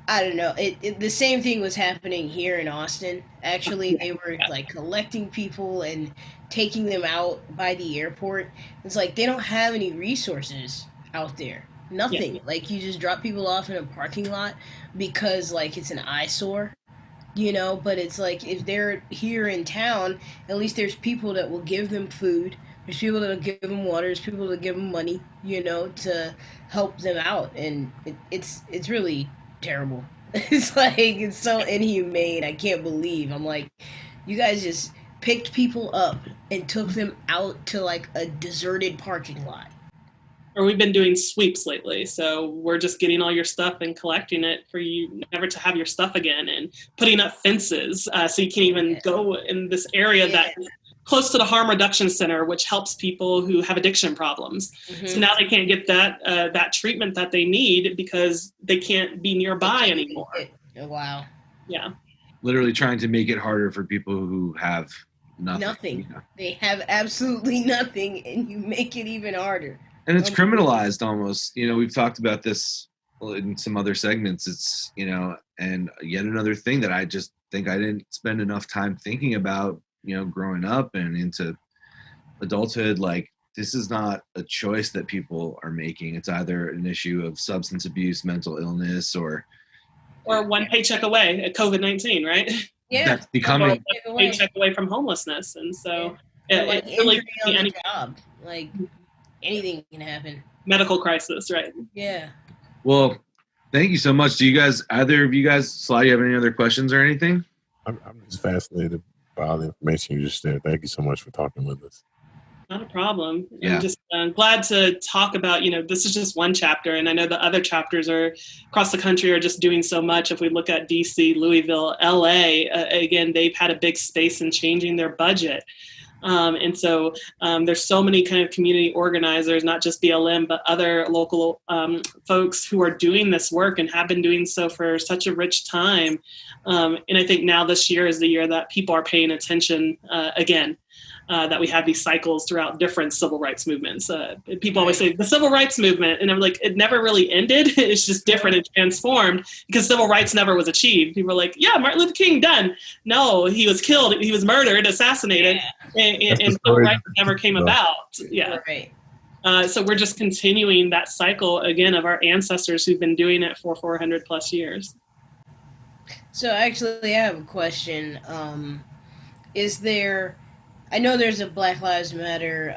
I don't know. The same thing was happening here in Austin. Actually, they were like collecting people and taking them out by the airport. It's like they don't have any resources out there. Nothing. Yeah. Like you just drop people off in a parking lot because like it's an eyesore, but it's like if they're here in town, at least there's people that will give them food. There's people that will give them water. There's people that give them money, to help them out. And it's really terrible. It's like, it's so inhumane. I can't believe. I'm like, you guys just picked people up and took them out to like a deserted parking lot. Or we've been doing sweeps lately. So we're just getting all your stuff and collecting it for you never to have your stuff again, and putting up fences so you can't even go in this area that is close to the harm reduction center, which helps people who have addiction problems. Mm-hmm. So now they can't get that treatment that they need because they can't be nearby anymore. Oh, wow. Yeah. Literally trying to make it harder for people who have nothing. They have absolutely nothing, and you make it even harder. And it's criminalized almost. We've talked about this in some other segments. It's, and yet another thing that I just think I didn't spend enough time thinking about, growing up and into adulthood. Like, this is not a choice that people are making. It's either an issue of substance abuse, mental illness, or one paycheck away, COVID-19, right? Yeah. That's becoming one paycheck away from homelessness. And so like it really on the job. Like, anything can happen. Medical crisis, right? Yeah. Well, thank you so much. Do you guys, either of you guys, Sly, you have any other questions or anything? I'm just fascinated by all the information you just shared. Thank you so much for talking with us. Not a problem. Yeah. I'm just glad to talk about, this is just one chapter, and I know the other chapters are across the country are just doing so much. If we look at DC, Louisville, LA, again, they've had a big space in changing their budget. And so there's so many kind of community organizers, not just BLM, but other local folks who are doing this work and have been doing so for such a rich time. And I think now this year is the year that people are paying attention again. That we have these cycles throughout different civil rights movements. People always say the civil rights movement, and I'm like, it never really ended. It's just different and transformed because civil rights never was achieved. People are like, yeah, Martin Luther King, done. No, he was killed. He was murdered, assassinated, and civil rights never came about. Yeah. Right. So we're just continuing that cycle again of our ancestors who've been doing it for 400 plus years. So actually, I have a question. I know there's a Black Lives Matter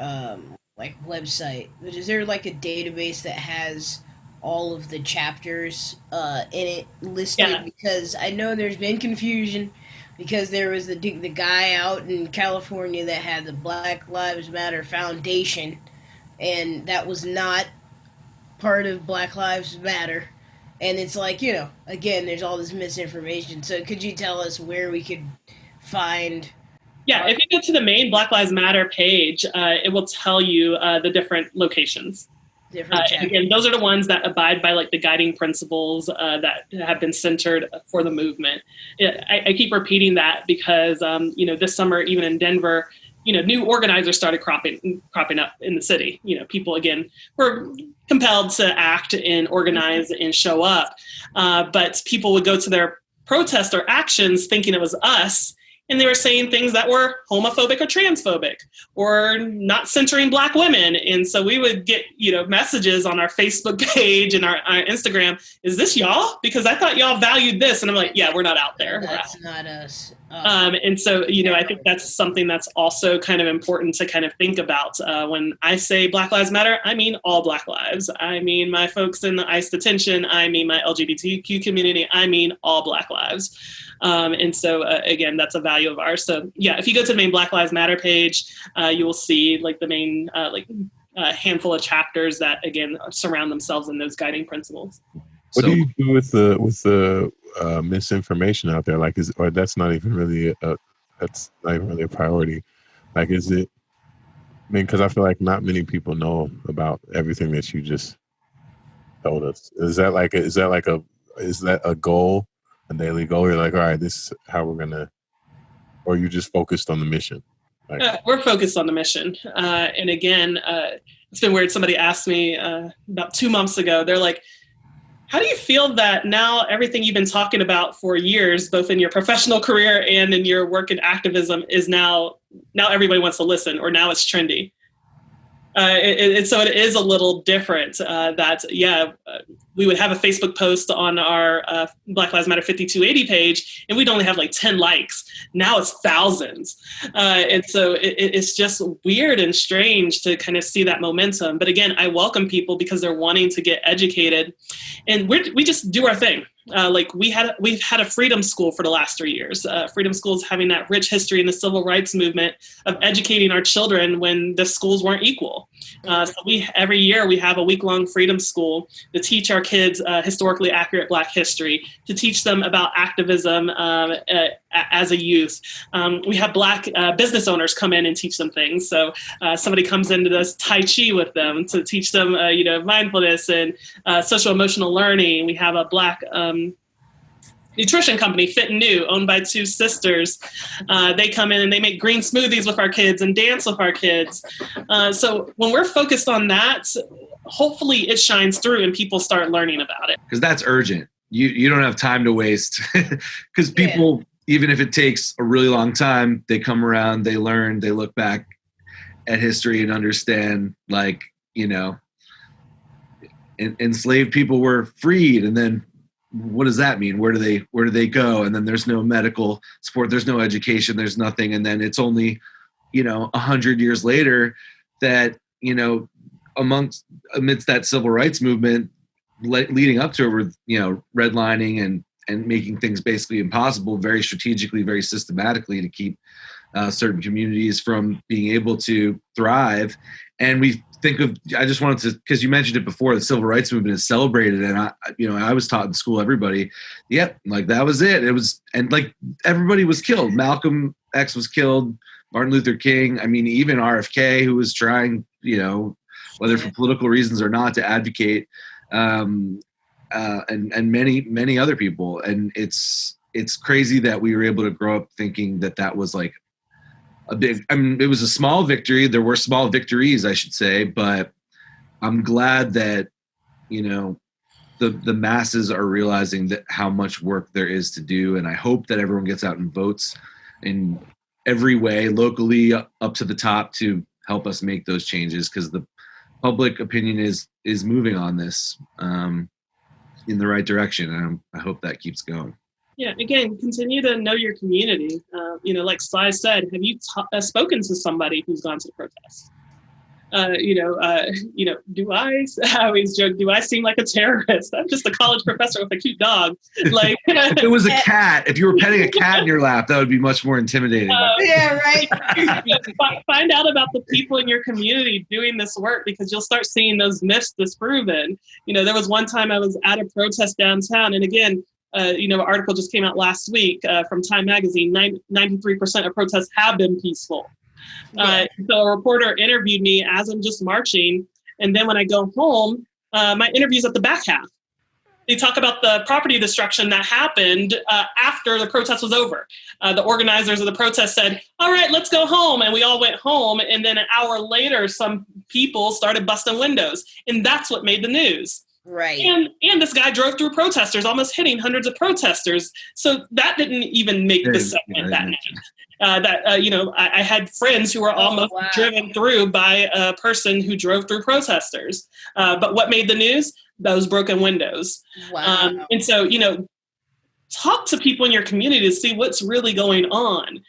like website, but is there like a database that has all of the chapters in it listed? Yeah. Because I know there's been confusion because there was the guy out in California that had the Black Lives Matter Foundation, and that was not part of Black Lives Matter. And it's like, again, there's all this misinformation. So could you tell us where we could find Yeah, if you go to the main Black Lives Matter page, it will tell you the different locations. And again, those are the ones that abide by like the guiding principles that have been centered for the movement. I keep repeating that because, this summer, even in Denver, new organizers started cropping up in the city. People, again, were compelled to act and organize and show up. But people would go to their protest or actions thinking it was us. And they were saying things that were homophobic or transphobic or not centering Black women. And so we would get, messages on our Facebook page and our Instagram, is this y'all? Because I thought y'all valued this. And I'm like, yeah, we're not out there. That's not us. And so, I think that's something that's also kind of important to kind of think about. When I say Black Lives Matter, I mean all Black lives. I mean my folks in the ICE detention. I mean my LGBTQ community. I mean all Black lives. And so, again, that's a value of ours. So, yeah, if you go to the main Black Lives Matter page, you will see like the main handful of chapters that, again, surround themselves in those guiding principles. What do you do with the misinformation out there? Like, that's not even really a priority. Like, is it? I mean, because I feel like not many people know about everything that you just told us. Is that a goal? A daily goal? You're like, all right, this is how we're gonna, or you just focused on the mission? We're focused on the mission. And again, it's been weird. Somebody asked me about 2 months ago, they're like, how do you feel that now everything you've been talking about for years, both in your professional career and in your work in activism, is now everybody wants to listen, or now it's trendy? So it is a little different we would have a Facebook post on our Black Lives Matter 5280 page, and we'd only have like 10 likes. Now it's thousands. And so it's just weird and strange to kind of see that momentum. But again, I welcome people because they're wanting to get educated, and we just do our thing. We've had a freedom school for the last 3 years. Freedom school is having that rich history in the civil rights movement of educating our children when the schools weren't equal. So every year we have a week-long freedom school to teach our kids historically accurate Black history, to teach them about activism as a youth. We have Black business owners come in and teach them things. So somebody comes into this Tai Chi with them to teach them, mindfulness and social emotional learning. We have a Black nutrition company, Fit and New, owned by 2 sisters. They come in and they make green smoothies with our kids and dance with our kids. So when we're focused on that, hopefully it shines through and people start learning about it. Because that's urgent. You don't have time to waste. Because people, even if it takes a really long time, they come around, they learn, they look back at history and understand, enslaved people were freed, and then what does that mean? Where do they go? And then there's no medical support, there's no education, there's nothing. And then it's only, 100 years later that, amidst that civil rights movement leading up to it, redlining and making things basically impossible, very strategically, very systematically, to keep certain communities from being able to thrive. And we think of, I just wanted to, because you mentioned it before, the civil rights movement is celebrated, and I was taught in school, everybody, that was it. It was, and everybody was killed. Malcolm X was killed, Martin Luther King. I mean, even RFK, who was trying, whether for political reasons or not, to advocate, and many other people. And it's crazy that we were able to grow up thinking that was like a big, it was a small victory. There were small victories, I should say, but I'm glad that, the masses are realizing that how much work there is to do. And I hope that everyone gets out and votes in every way, locally up to the top, to help us make those changes, because the public opinion is moving on this in the right direction. And I hope that keeps going. Yeah, again, continue to know your community. Like Sly said, have you spoken to somebody who's gone to the protest? I always joke, do I seem like a terrorist? I'm just a college professor with a cute dog. Like, if it was a cat, if you were petting a cat in your lap, that would be much more intimidating. Yeah, right. Find out about the people in your community doing this work, because you'll start seeing those myths disproven. There was one time I was at a protest downtown, and again, an article just came out last week from Time Magazine. 93% of protests have been peaceful. So a reporter interviewed me as I'm just marching, and then when I go home, my interview's at the back half. They talk about the property destruction that happened after the protest was over. The organizers of the protest said, all right, let's go home. And we all went home. And then an hour later, some people started busting windows. And that's what made the news. Right. And this guy drove through protesters, almost hitting hundreds of protesters. So that didn't even make the segment that night. I had friends who were almost driven through by a person who drove through protesters. But what made the news? Those broken windows. Wow. And so, talk to people in your community to see what's really going on.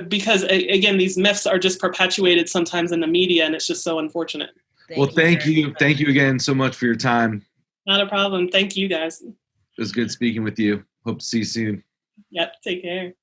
Because again, these myths are just perpetuated sometimes in the media, and it's just so unfortunate. Thank you. Thank you again so much for your time. Not a problem. Thank you guys. It was good speaking with you. Hope to see you soon. Yep. Take care.